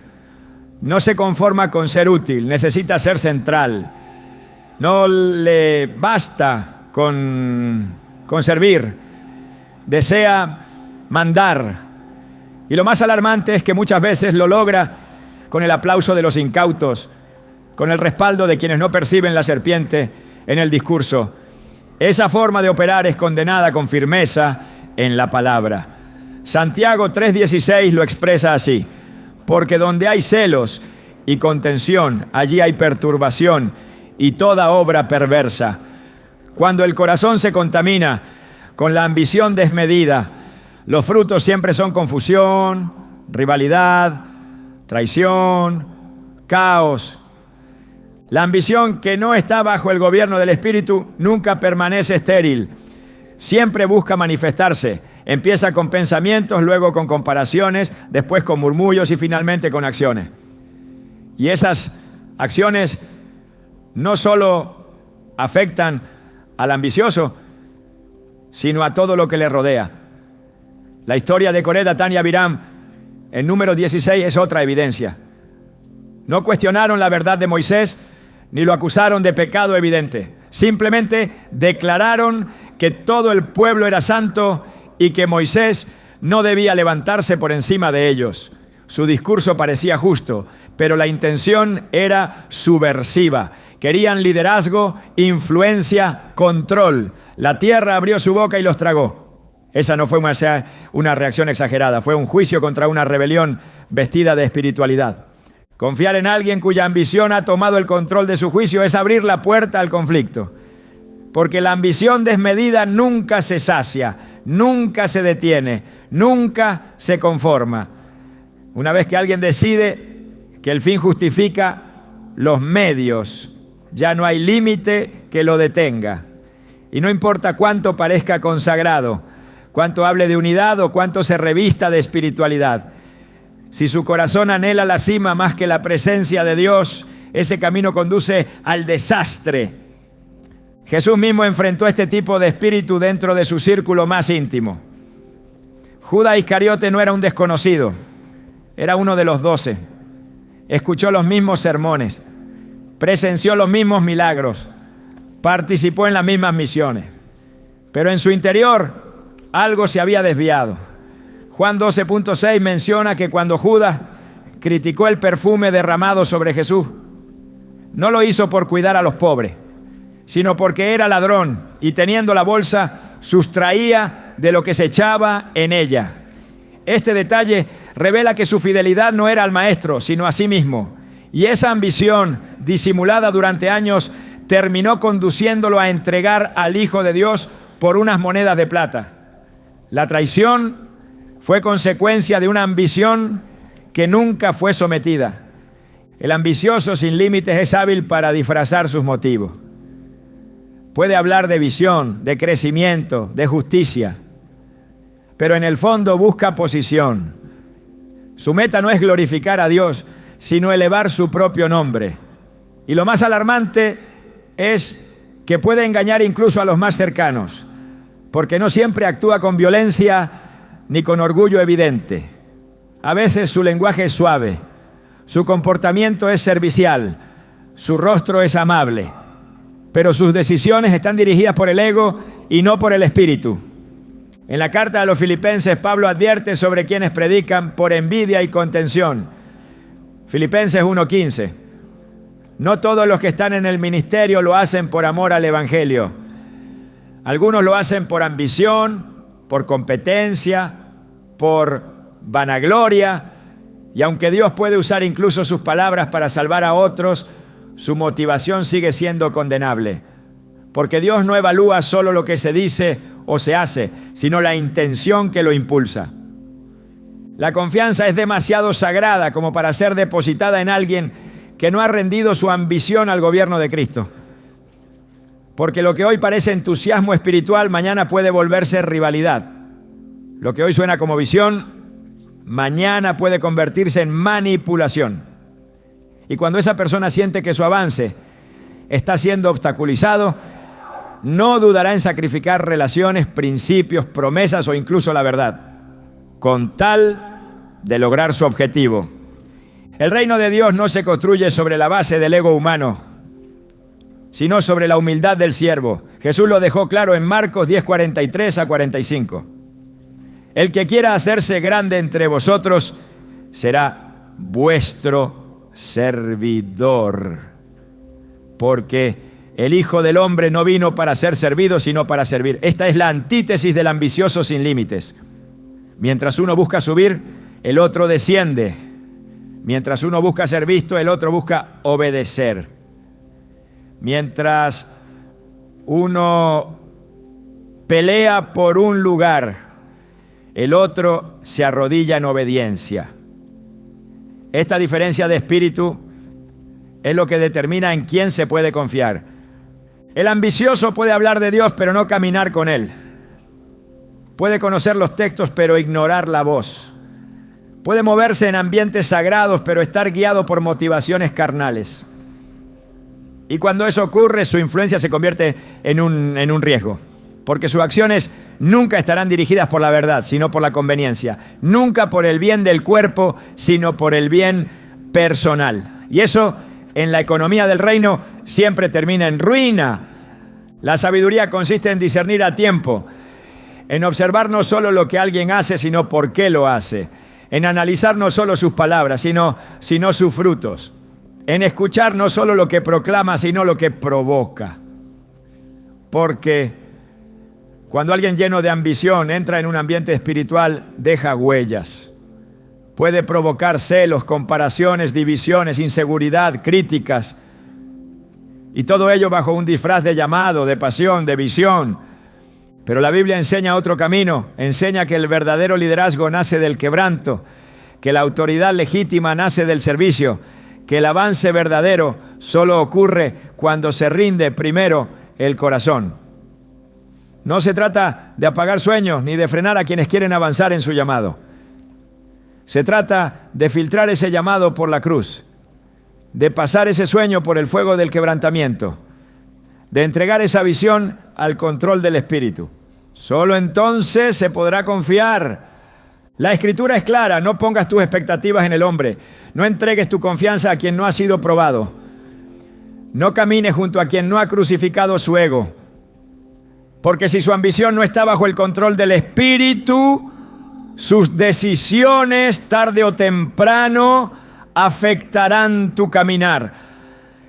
Speaker 1: No se conforma con ser útil, necesita ser central. No le basta con servir, desea mandar. Y lo más alarmante es que muchas veces lo logra con el aplauso de los incautos, con el respaldo de quienes no perciben la serpiente en el discurso. Esa forma de operar es condenada con firmeza en la palabra. Santiago 3:16 lo expresa así: porque donde hay celos y contención, allí hay perturbación y toda obra perversa. Cuando el corazón se contamina con la ambición desmedida, los frutos siempre son confusión, rivalidad, traición, caos. La ambición que no está bajo el gobierno del Espíritu nunca permanece estéril. Siempre busca manifestarse. Empieza con pensamientos, luego con comparaciones, después con murmullos y finalmente con acciones. Y esas acciones no solo afectan al ambicioso, sino a todo lo que le rodea. La historia de Coré, Datán y Abiram en Números 16 es otra evidencia. No cuestionaron la verdad de Moisés, ni lo acusaron de pecado evidente. Simplemente declararon que todo el pueblo era santo y que Moisés no debía levantarse por encima de ellos. Su discurso parecía justo, pero la intención era subversiva. Querían liderazgo, influencia, control. La tierra abrió su boca y los tragó. Esa no fue una reacción exagerada, fue un juicio contra una rebelión vestida de espiritualidad. Confiar en alguien cuya ambición ha tomado el control de su juicio es abrir la puerta al conflicto. Porque la ambición desmedida nunca se sacia, nunca se detiene, nunca se conforma. Una vez que alguien decide que el fin justifica los medios, ya no hay límite que lo detenga. Y no importa cuánto parezca consagrado, cuánto hable de unidad o cuánto se revista de espiritualidad. Si su corazón anhela la cima más que la presencia de Dios, ese camino conduce al desastre. Jesús mismo enfrentó este tipo de espíritu dentro de su círculo más íntimo. Judas Iscariote no era un desconocido, era uno de los 12. Escuchó los mismos sermones, presenció los mismos milagros, participó en las mismas misiones. Pero en su interior algo se había desviado. Juan 12.6 menciona que cuando Judas criticó el perfume derramado sobre Jesús, no lo hizo por cuidar a los pobres, sino porque era ladrón y teniendo la bolsa sustraía de lo que se echaba en ella. Este detalle revela que su fidelidad no era al maestro, sino a sí mismo. Y esa ambición, disimulada durante años, terminó conduciéndolo a entregar al Hijo de Dios por unas monedas de plata. La traición fue consecuencia de una ambición que nunca fue sometida. El ambicioso sin límites es hábil para disfrazar sus motivos. Puede hablar de visión, de crecimiento, de justicia, pero en el fondo busca posición. Su meta no es glorificar a Dios, sino elevar su propio nombre. Y lo más alarmante es que puede engañar incluso a los más cercanos, porque no siempre actúa con violencia ni con orgullo evidente. A veces su lenguaje es suave, su comportamiento es servicial, su rostro es amable, pero sus decisiones están dirigidas por el ego y no por el espíritu. En la carta a los Filipenses, Pablo advierte sobre quienes predican por envidia y contención. Filipenses 1:15. No todos los que están en el ministerio lo hacen por amor al evangelio. Algunos lo hacen por ambición, por competencia, por vanagloria, y aunque Dios puede usar incluso sus palabras para salvar a otros, su motivación sigue siendo condenable. Porque Dios no evalúa solo lo que se dice o se hace, sino la intención que lo impulsa. La confianza es demasiado sagrada como para ser depositada en alguien que no ha rendido su ambición al gobierno de Cristo. Porque lo que hoy parece entusiasmo espiritual, mañana puede volverse rivalidad. Lo que hoy suena como visión, mañana puede convertirse en manipulación. Y cuando esa persona siente que su avance está siendo obstaculizado, no dudará en sacrificar relaciones, principios, promesas o incluso la verdad, con tal de lograr su objetivo. El reino de Dios no se construye sobre la base del ego humano, sino sobre la humildad del siervo. Jesús lo dejó claro en Marcos 10:43-45. El que quiera hacerse grande entre vosotros será vuestro servidor, porque el Hijo del Hombre no vino para ser servido, sino para servir. Esta es la antítesis del ambicioso sin límites. Mientras uno busca subir, el otro desciende. Mientras uno busca ser visto, el otro busca obedecer. Mientras uno pelea por un lugar, el otro se arrodilla en obediencia. Esta diferencia de espíritu es lo que determina en quién se puede confiar. El ambicioso puede hablar de Dios, pero no caminar con Él. Puede conocer los textos, pero ignorar la voz. Puede moverse en ambientes sagrados, pero estar guiado por motivaciones carnales. Y cuando eso ocurre, su influencia se convierte en un riesgo. Porque sus acciones nunca estarán dirigidas por la verdad, sino por la conveniencia. Nunca por el bien del cuerpo, sino por el bien personal. Y eso en la economía del reino siempre termina en ruina. La sabiduría consiste en discernir a tiempo, en observar no solo lo que alguien hace, sino por qué lo hace, en analizar no solo sus palabras, sino sus frutos, en escuchar no solo lo que proclama, sino lo que provoca. Porque cuando alguien lleno de ambición entra en un ambiente espiritual, deja huellas. Puede provocar celos, comparaciones, divisiones, inseguridad, críticas. Y todo ello bajo un disfraz de llamado, de pasión, de visión. Pero la Biblia enseña otro camino. Enseña que el verdadero liderazgo nace del quebranto, que la autoridad legítima nace del servicio, que el avance verdadero solo ocurre cuando se rinde primero el corazón. No se trata de apagar sueños ni de frenar a quienes quieren avanzar en su llamado. Se trata de filtrar ese llamado por la cruz, de pasar ese sueño por el fuego del quebrantamiento, de entregar esa visión al control del Espíritu. Solo entonces se podrá confiar. La Escritura es clara: no pongas tus expectativas en el hombre, no entregues tu confianza a quien no ha sido probado, no camines junto a quien no ha crucificado su ego, porque si su ambición no está bajo el control del Espíritu, sus decisiones tarde o temprano afectarán tu caminar.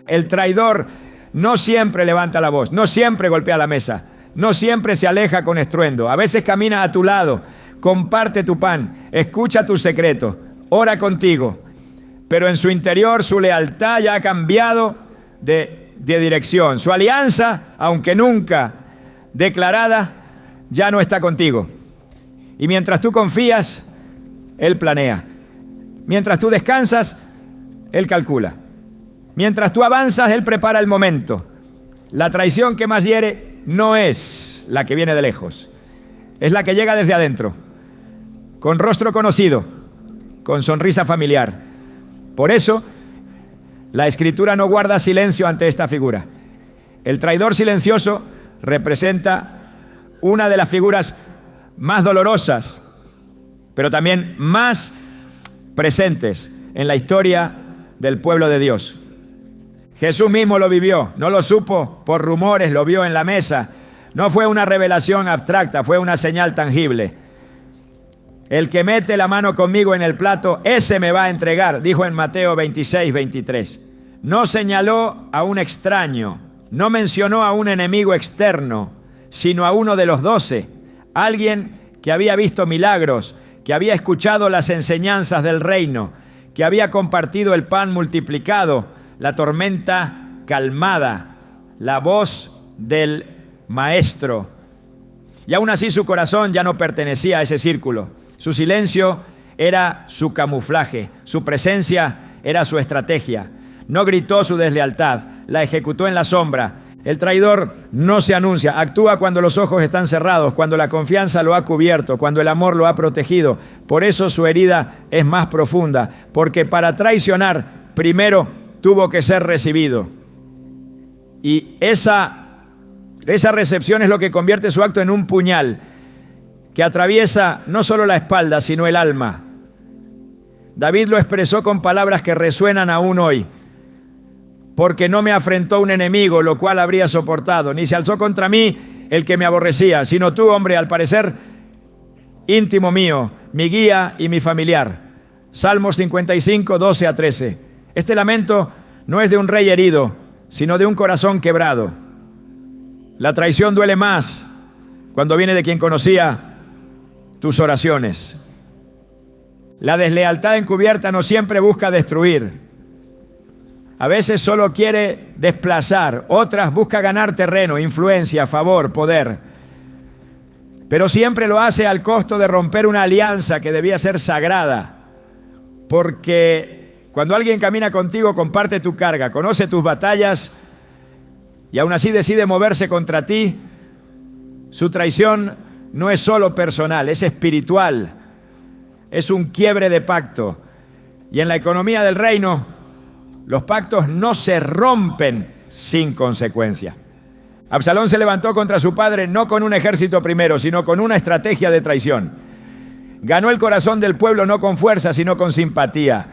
Speaker 1: El traidor no siempre levanta la voz, no siempre golpea la mesa, no siempre se aleja con estruendo. A veces camina a tu lado, comparte tu pan, escucha tus secretos, ora contigo. Pero en su interior su lealtad ya ha cambiado de dirección. Su alianza, aunque nunca declarada, ya no está contigo. Y mientras tú confías, Él planea. Mientras tú descansas, Él calcula. Mientras tú avanzas, Él prepara el momento. La traición que más hiere no es la que viene de lejos, es la que llega desde adentro, con rostro conocido, con sonrisa familiar. Por eso, la Escritura no guarda silencio ante esta figura. El traidor silencioso representa una de las figuras más dolorosas, pero también más presentes en la historia del pueblo de Dios. Jesús mismo lo vivió, no lo supo por rumores, lo vio en la mesa. No fue una revelación abstracta, fue una señal tangible. El que mete la mano conmigo en el plato, ese me va a entregar, dijo en Mateo 26, 23. No señaló a un extraño, no mencionó a un enemigo externo, sino a uno de los 12, alguien que había visto milagros, que había escuchado las enseñanzas del reino, que había compartido el pan multiplicado, la tormenta calmada, la voz del maestro. Y aún así su corazón ya no pertenecía a ese círculo. Su silencio era su camuflaje, su presencia era su estrategia. No gritó su deslealtad, la ejecutó en la sombra. El traidor no se anuncia, actúa cuando los ojos están cerrados, cuando la confianza lo ha cubierto, cuando el amor lo ha protegido. Por eso su herida es más profunda, porque para traicionar primero tuvo que ser recibido. Y esa recepción es lo que convierte su acto en un puñal que atraviesa no solo la espalda, sino el alma. David lo expresó con palabras que resuenan aún hoy. Porque no me afrentó un enemigo, lo cual habría soportado, ni se alzó contra mí el que me aborrecía, sino tú, hombre, al parecer íntimo mío, mi guía y mi familiar. Salmos 55, 12 a 13. Este lamento no es de un rey herido, sino de un corazón quebrado. La traición duele más cuando viene de quien conocía tus oraciones. La deslealtad encubierta no siempre busca destruir. A veces solo quiere desplazar, otras busca ganar terreno, influencia, favor, poder. Pero siempre lo hace al costo de romper una alianza que debía ser sagrada. Porque cuando alguien camina contigo, comparte tu carga, conoce tus batallas y aún así decide moverse contra ti, su traición no es solo personal, es espiritual. Es un quiebre de pacto. Y en la economía del reino, los pactos no se rompen sin consecuencia. Absalón se levantó contra su padre no con un ejército primero, sino con una estrategia de traición. Ganó el corazón del pueblo no con fuerza, sino con simpatía.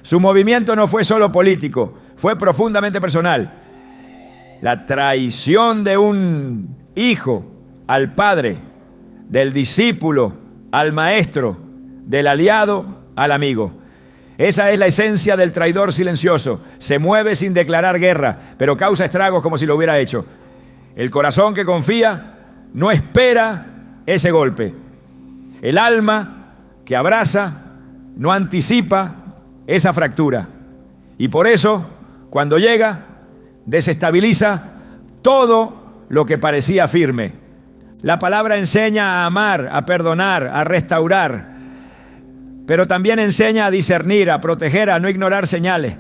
Speaker 1: Su movimiento no fue solo político, fue profundamente personal. La traición de un hijo al padre, del discípulo al maestro, del aliado al amigo. Esa es la esencia del traidor silencioso. Se mueve sin declarar guerra, pero causa estragos como si lo hubiera hecho. El corazón que confía no espera ese golpe. El alma que abraza no anticipa esa fractura. Y por eso, cuando llega, desestabiliza todo lo que parecía firme. La palabra enseña a amar, a perdonar, a restaurar, pero también enseña a discernir, a proteger, a no ignorar señales.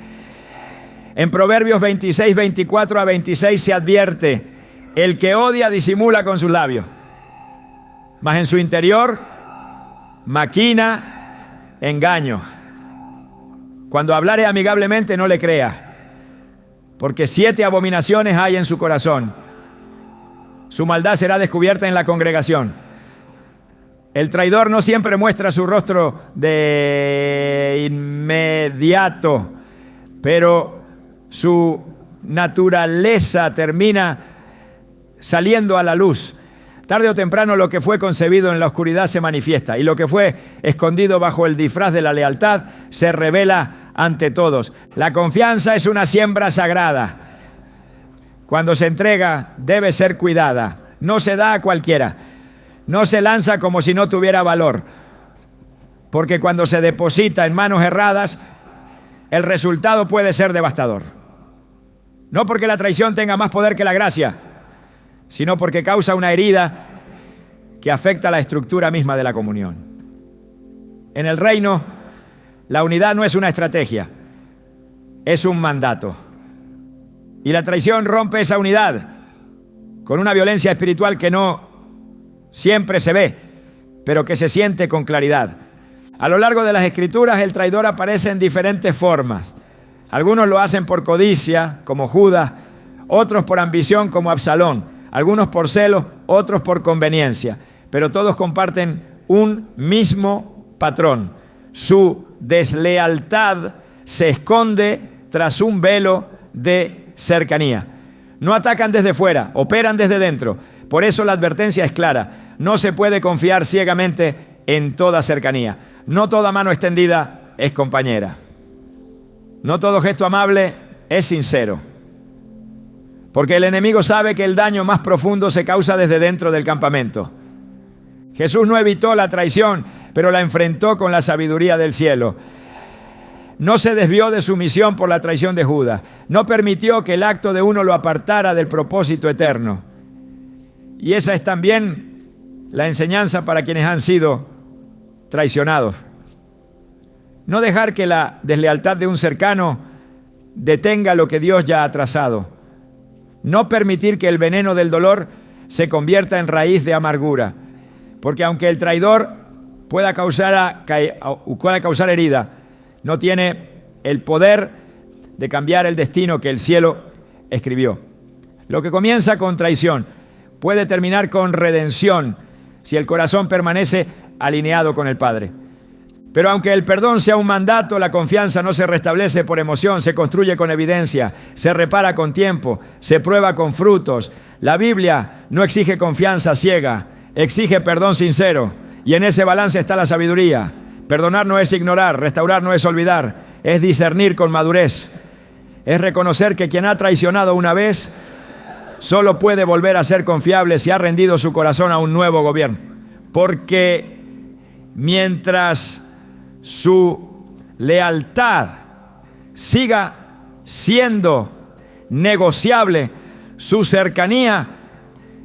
Speaker 1: En Proverbios 26, 24 a 26 se advierte: el que odia disimula con sus labios, mas en su interior maquina engaño. Cuando hablare amigablemente, no le crea, porque 7 abominaciones hay en su corazón. Su maldad será descubierta en la congregación. El traidor no siempre muestra su rostro de inmediato, pero su naturaleza termina saliendo a la luz. Tarde o temprano lo que fue concebido en la oscuridad se manifiesta, y lo que fue escondido bajo el disfraz de la lealtad se revela ante todos. La confianza es una siembra sagrada. Cuando se entrega, debe ser cuidada. No se da a cualquiera. No se lanza como si no tuviera valor. Porque cuando se deposita en manos erradas, el resultado puede ser devastador. No porque la traición tenga más poder que la gracia, sino porque causa una herida que afecta la estructura misma de la comunión. En el reino, la unidad no es una estrategia, es un mandato. Y la traición rompe esa unidad con una violencia espiritual que no siempre se ve, pero que se siente con claridad. A lo largo de las Escrituras, el traidor aparece en diferentes formas. Algunos lo hacen por codicia, como Judas; otros por ambición, como Absalón; algunos por celos, otros por conveniencia. Pero todos comparten un mismo patrón. Su deslealtad se esconde tras un velo de cercanía. No atacan desde fuera, operan desde dentro. Por eso la advertencia es clara: no se puede confiar ciegamente en toda cercanía. No toda mano extendida es compañera. No todo gesto amable es sincero. Porque el enemigo sabe que el daño más profundo se causa desde dentro del campamento. Jesús no evitó la traición, pero la enfrentó con la sabiduría del cielo. No se desvió de su misión por la traición de Judas. No permitió que el acto de uno lo apartara del propósito eterno. Y esa es también la enseñanza para quienes han sido traicionados. No dejar que la deslealtad de un cercano detenga lo que Dios ya ha trazado. No permitir que el veneno del dolor se convierta en raíz de amargura. Porque aunque el traidor pueda causar herida, no tiene el poder de cambiar el destino que el cielo escribió. Lo que comienza con traición puede terminar con redención si el corazón permanece alineado con el Padre. Pero aunque el perdón sea un mandato, la confianza no se restablece por emoción, se construye con evidencia, se repara con tiempo, se prueba con frutos. La Biblia no exige confianza ciega, exige perdón sincero, y en ese balance está la sabiduría. Perdonar no es ignorar, restaurar no es olvidar, es discernir con madurez. Es reconocer que quien ha traicionado una vez solo puede volver a ser confiable si ha rendido su corazón a un nuevo gobierno. Porque mientras su lealtad siga siendo negociable, su cercanía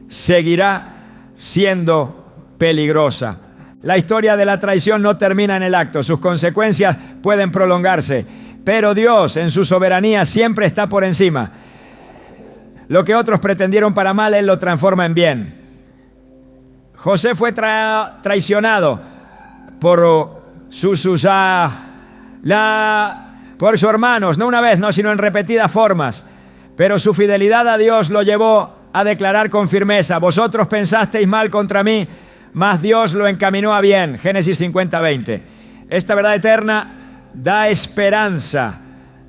Speaker 1: seguirá siendo peligrosa. La historia de la traición no termina en el acto, sus consecuencias pueden prolongarse, pero Dios en su soberanía siempre está por encima. Lo que otros pretendieron para mal, Él lo transforma en bien. José fue traicionado por sus hermanos, no una vez, no, sino en repetidas formas. Pero su fidelidad a Dios lo llevó a declarar con firmeza: vosotros pensasteis mal contra mí, mas Dios lo encaminó a bien. Génesis 50:20. Esta verdad eterna da esperanza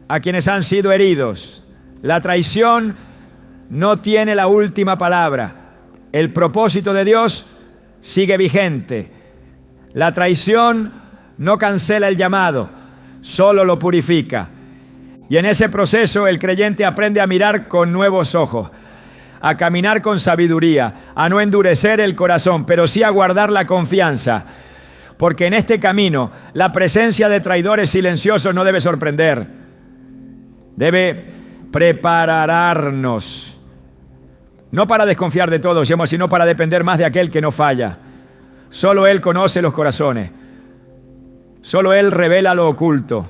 Speaker 1: a quienes han sido heridos. La traición no tiene la última palabra. El propósito de Dios sigue vigente. La traición no cancela el llamado, solo lo purifica. Y en ese proceso el creyente aprende a mirar con nuevos ojos, a caminar con sabiduría, a no endurecer el corazón, pero sí a guardar la confianza. Porque en este camino la presencia de traidores silenciosos no debe sorprender. Debe prepararnos. No para desconfiar de todos, sino para depender más de aquel que no falla. Solo Él conoce los corazones. Solo Él revela lo oculto.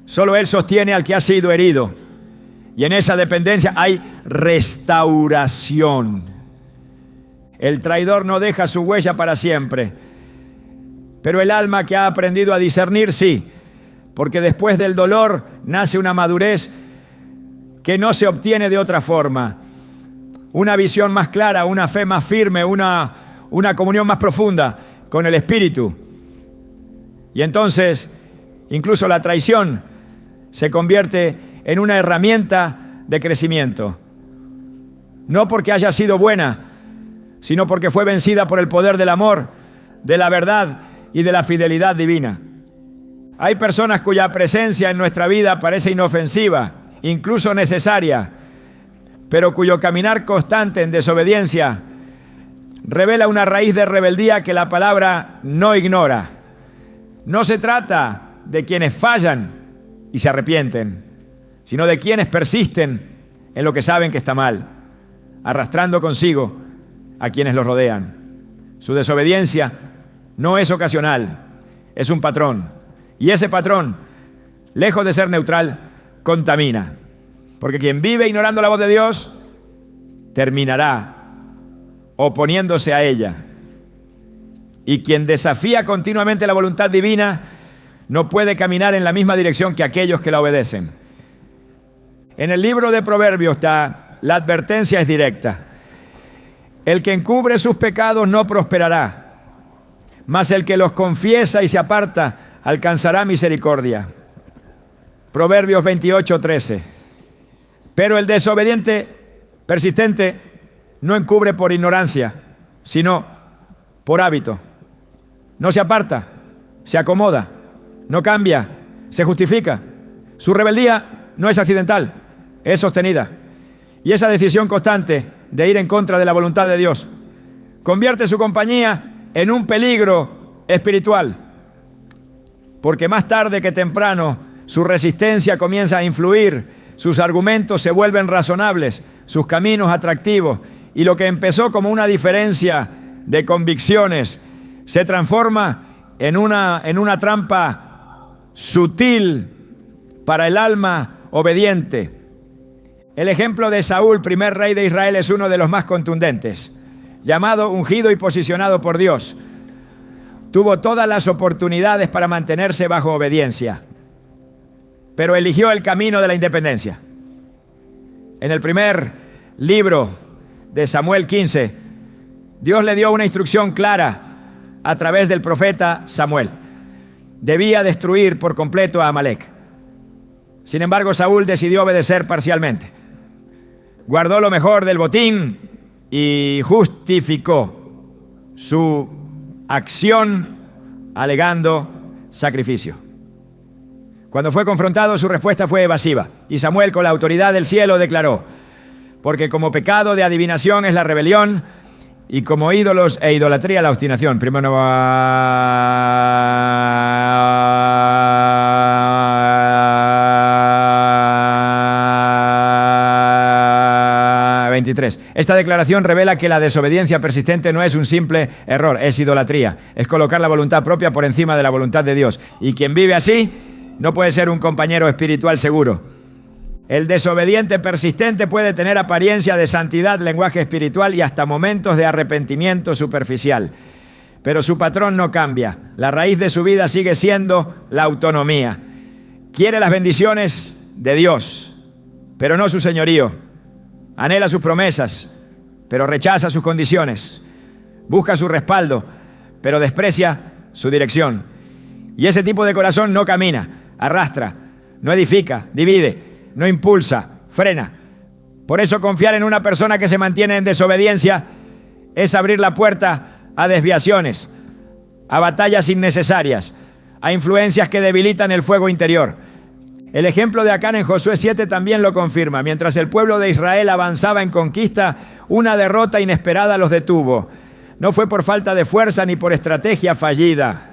Speaker 1: Solo Él sostiene al que ha sido herido. Y en esa dependencia hay restauración. El traidor no deja su huella para siempre. Pero el alma que ha aprendido a discernir, sí. Porque después del dolor nace una madurez que no se obtiene de otra forma. Una visión más clara, una fe más firme, una comunión más profunda con el Espíritu. Y entonces, incluso la traición se convierte en una herramienta de crecimiento. No porque haya sido buena, sino porque fue vencida por el poder del amor, de la verdad y de la fidelidad divina. Hay personas cuya presencia en nuestra vida parece inofensiva, incluso necesaria, pero cuyo caminar constante en desobediencia revela una raíz de rebeldía que la palabra no ignora. No se trata de quienes fallan y se arrepienten, sino de quienes persisten en lo que saben que está mal, arrastrando consigo a quienes los rodean. Su desobediencia no es ocasional, es un patrón. Y ese patrón, lejos de ser neutral, contamina. Porque quien vive ignorando la voz de Dios, terminará oponiéndose a ella. Y quien desafía continuamente la voluntad divina, no puede caminar en la misma dirección que aquellos que la obedecen. En el libro de Proverbios la advertencia es directa. El que encubre sus pecados no prosperará, mas el que los confiesa y se aparta alcanzará misericordia. Proverbios 28:13. Pero el desobediente, persistente, no encubre por ignorancia, sino por hábito. No se aparta, se acomoda, no cambia, se justifica. Su rebeldía no es accidental, es sostenida. Y esa decisión constante de ir en contra de la voluntad de Dios convierte su compañía en un peligro espiritual. Porque más tarde que temprano su resistencia comienza a influir, sus argumentos se vuelven razonables, sus caminos atractivos, y lo que empezó como una diferencia de convicciones se transforma en una trampa sutil para el alma obediente. El ejemplo de Saúl, primer rey de Israel, es uno de los más contundentes. Llamado, ungido y posicionado por Dios, tuvo todas las oportunidades para mantenerse bajo obediencia, pero eligió el camino de la independencia. En el primer libro de Samuel 15, Dios le dio una instrucción clara a través del profeta Samuel. Debía destruir por completo a Amalek. Sin embargo, Saúl decidió obedecer parcialmente. Guardó lo mejor del botín y justificó su acción alegando sacrificio. Cuando fue confrontado, su respuesta fue evasiva. Y Samuel, con la autoridad del cielo, declaró: porque como pecado de adivinación es la rebelión, y como ídolos e idolatría la obstinación. Primero 23. Esta declaración revela que la desobediencia persistente no es un simple error, es idolatría. Es colocar la voluntad propia por encima de la voluntad de Dios. Y quien vive así no puede ser un compañero espiritual seguro. El desobediente persistente puede tener apariencia de santidad, lenguaje espiritual y hasta momentos de arrepentimiento superficial. Pero su patrón no cambia. La raíz de su vida sigue siendo la autonomía. Quiere las bendiciones de Dios, pero no su señorío. Anhela sus promesas, pero rechaza sus condiciones. Busca su respaldo, pero desprecia su dirección. Y ese tipo de corazón no camina, arrastra, no edifica, divide, no impulsa, frena. Por eso confiar en una persona que se mantiene en desobediencia es abrir la puerta a desviaciones, a batallas innecesarias, a influencias que debilitan el fuego interior. El ejemplo de Acán en Josué 7 también lo confirma. Mientras el pueblo de Israel avanzaba en conquista, una derrota inesperada los detuvo. No fue por falta de fuerza ni por estrategia fallida.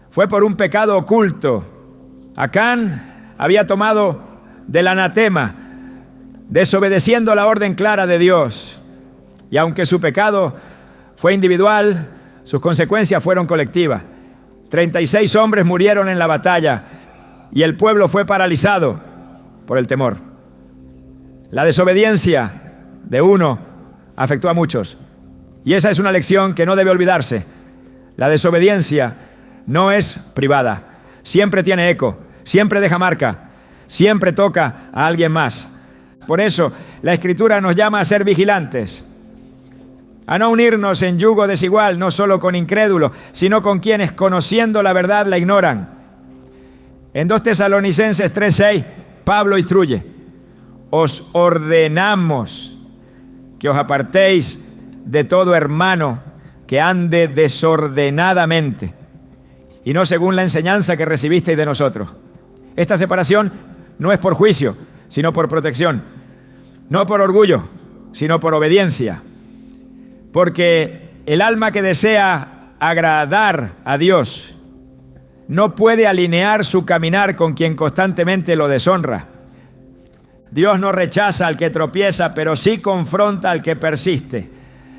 Speaker 1: Fue por un pecado oculto. Acán había tomado del anatema, desobedeciendo la orden clara de Dios. Y aunque su pecado fue individual, sus consecuencias fueron colectivas. 36 hombres murieron en la batalla y el pueblo fue paralizado por el temor. La desobediencia de uno afectó a muchos. Y esa es una lección que no debe olvidarse. La desobediencia no es privada. Siempre tiene eco, siempre deja marca, siempre toca a alguien más. Por eso, la Escritura nos llama a ser vigilantes, a no unirnos en yugo desigual, no solo con incrédulos, sino con quienes, conociendo la verdad, la ignoran. En 2 Tesalonicenses 3:6, Pablo instruye: os ordenamos que os apartéis de todo hermano que ande desordenadamente, y no según la enseñanza que recibisteis de nosotros. Esta separación no es por juicio, sino por protección. No por orgullo, sino por obediencia. Porque el alma que desea agradar a Dios no puede alinear su caminar con quien constantemente lo deshonra. Dios no rechaza al que tropieza, pero sí confronta al que persiste.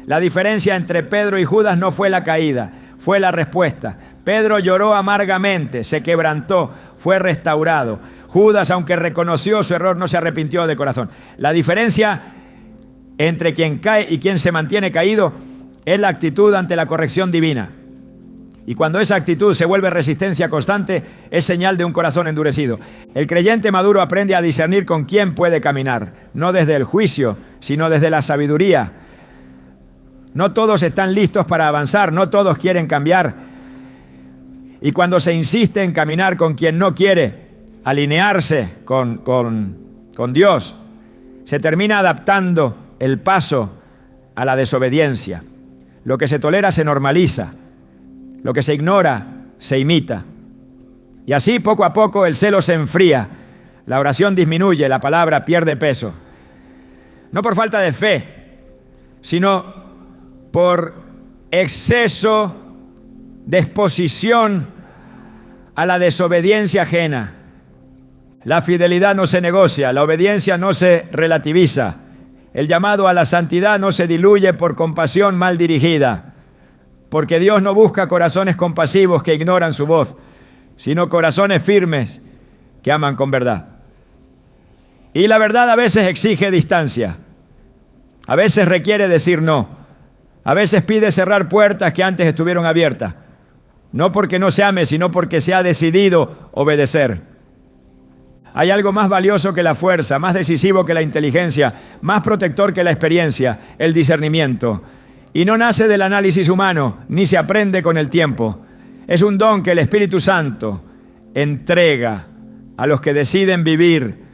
Speaker 1: La diferencia entre Pedro y Judas no fue la caída, fue la respuesta. Pedro lloró amargamente, se quebrantó, fue restaurado. Judas, aunque reconoció su error, no se arrepintió de corazón. La diferencia entre quien cae y quien se mantiene caído es la actitud ante la corrección divina. Y cuando esa actitud se vuelve resistencia constante, es señal de un corazón endurecido. El creyente maduro aprende a discernir con quién puede caminar, no desde el juicio, sino desde la sabiduría. No todos están listos para avanzar, no todos quieren cambiar. Y cuando se insiste en caminar con quien no quiere alinearse con Dios, se termina adaptando el paso a la desobediencia. Lo que se tolera se normaliza, lo que se ignora se imita. Y así poco a poco el celo se enfría, la oración disminuye, la palabra pierde peso. No por falta de fe, sino por exceso de exposición a la desobediencia ajena. La fidelidad no se negocia, la obediencia no se relativiza. El llamado a la santidad no se diluye por compasión mal dirigida, porque Dios no busca corazones compasivos que ignoran su voz, sino corazones firmes que aman con verdad. Y la verdad a veces exige distancia, a veces requiere decir no, a veces pide cerrar puertas que antes estuvieron abiertas, no porque no se ame, sino porque se ha decidido obedecer. Hay algo más valioso que la fuerza, más decisivo que la inteligencia, más protector que la experiencia, el discernimiento. Y no nace del análisis humano, ni se aprende con el tiempo. Es un don que el Espíritu Santo entrega a los que deciden vivir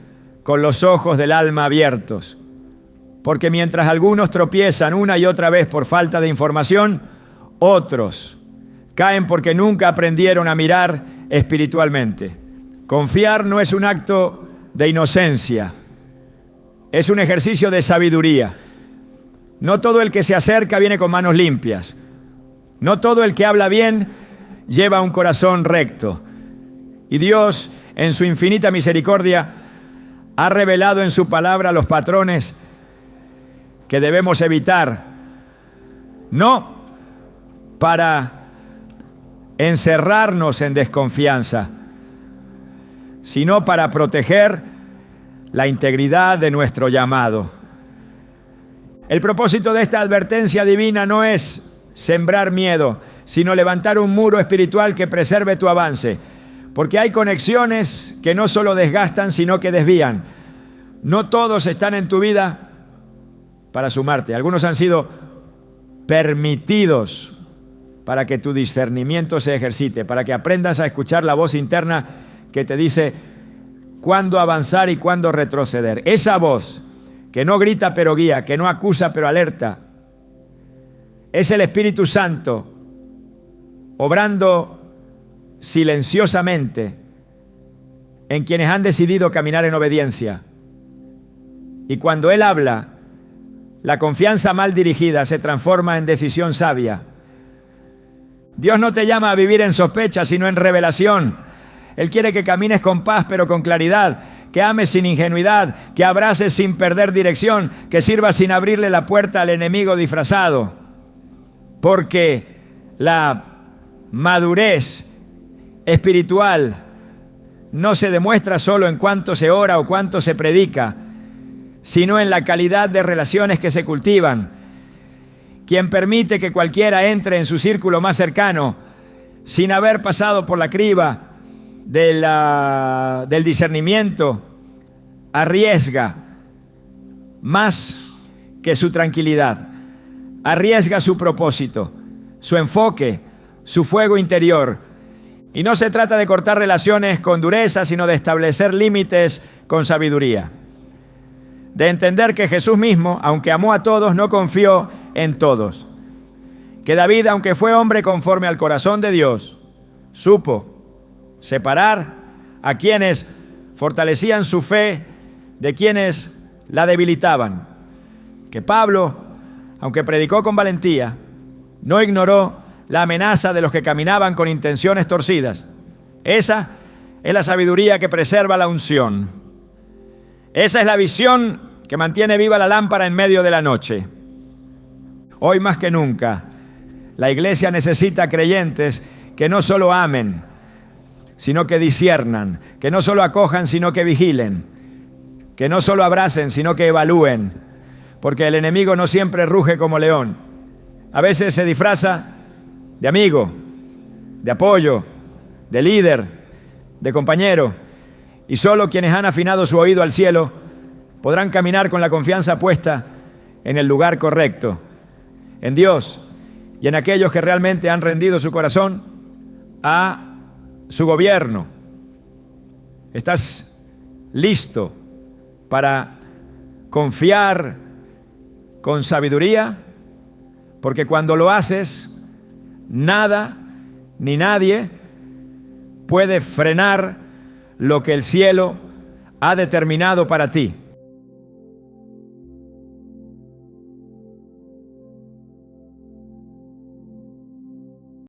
Speaker 1: con los ojos del alma abiertos. Porque mientras algunos tropiezan una y otra vez por falta de información, otros caen porque nunca aprendieron a mirar espiritualmente. Confiar no es un acto de inocencia, es un ejercicio de sabiduría. No todo el que se acerca viene con manos limpias. No todo el que habla bien lleva un corazón recto. Y Dios, en su infinita misericordia, ha revelado en su palabra los patrones que debemos evitar, no para encerrarnos en desconfianza, sino para proteger la integridad de nuestro llamado. El propósito de esta advertencia divina no es sembrar miedo, sino levantar un muro espiritual que preserve tu avance, porque hay conexiones que no solo desgastan, sino que desvían. No todos están en tu vida para sumarte. Algunos han sido permitidos para que tu discernimiento se ejercite, para que aprendas a escuchar la voz interna que te dice cuándo avanzar y cuándo retroceder. Esa voz que no grita pero guía, que no acusa pero alerta, es el Espíritu Santo obrando silenciosamente en quienes han decidido caminar en obediencia. Y cuando Él habla, la confianza mal dirigida se transforma en decisión sabia. Dios no te llama a vivir en sospecha, sino en revelación. Él quiere que camines con paz, pero con claridad, que ames sin ingenuidad, que abraces sin perder dirección, que sirvas sin abrirle la puerta al enemigo disfrazado. Porque la madurez espiritual no se demuestra solo en cuánto se ora o cuánto se predica, sino en la calidad de relaciones que se cultivan. Quien permite que cualquiera entre en su círculo más cercano sin haber pasado por la criba del discernimiento, arriesga más que su tranquilidad, arriesga su propósito, su enfoque, su fuego interior. Y no se trata de cortar relaciones con dureza, sino de establecer límites con sabiduría. De entender que Jesús mismo, aunque amó a todos, no confió en todos. Que David, aunque fue hombre conforme al corazón de Dios, supo separar a quienes fortalecían su fe de quienes la debilitaban. Que Pablo, aunque predicó con valentía, no ignoró la amenaza de los que caminaban con intenciones torcidas. Esa es la sabiduría que preserva la unción. Esa es la visión que mantiene viva la lámpara en medio de la noche. Hoy más que nunca, la iglesia necesita creyentes que no solo amen, sino que disciernan, que no solo acojan, sino que vigilen, que no solo abracen, sino que evalúen, porque el enemigo no siempre ruge como león. A veces se disfraza de amigo, de apoyo, de líder, de compañero, y solo quienes han afinado su oído al cielo podrán caminar con la confianza puesta en el lugar correcto, en Dios y en aquellos que realmente han rendido su corazón a su gobierno. ¿Estás listo para confiar con sabiduría? Porque cuando lo haces, nada ni nadie puede frenar lo que el cielo ha determinado para ti.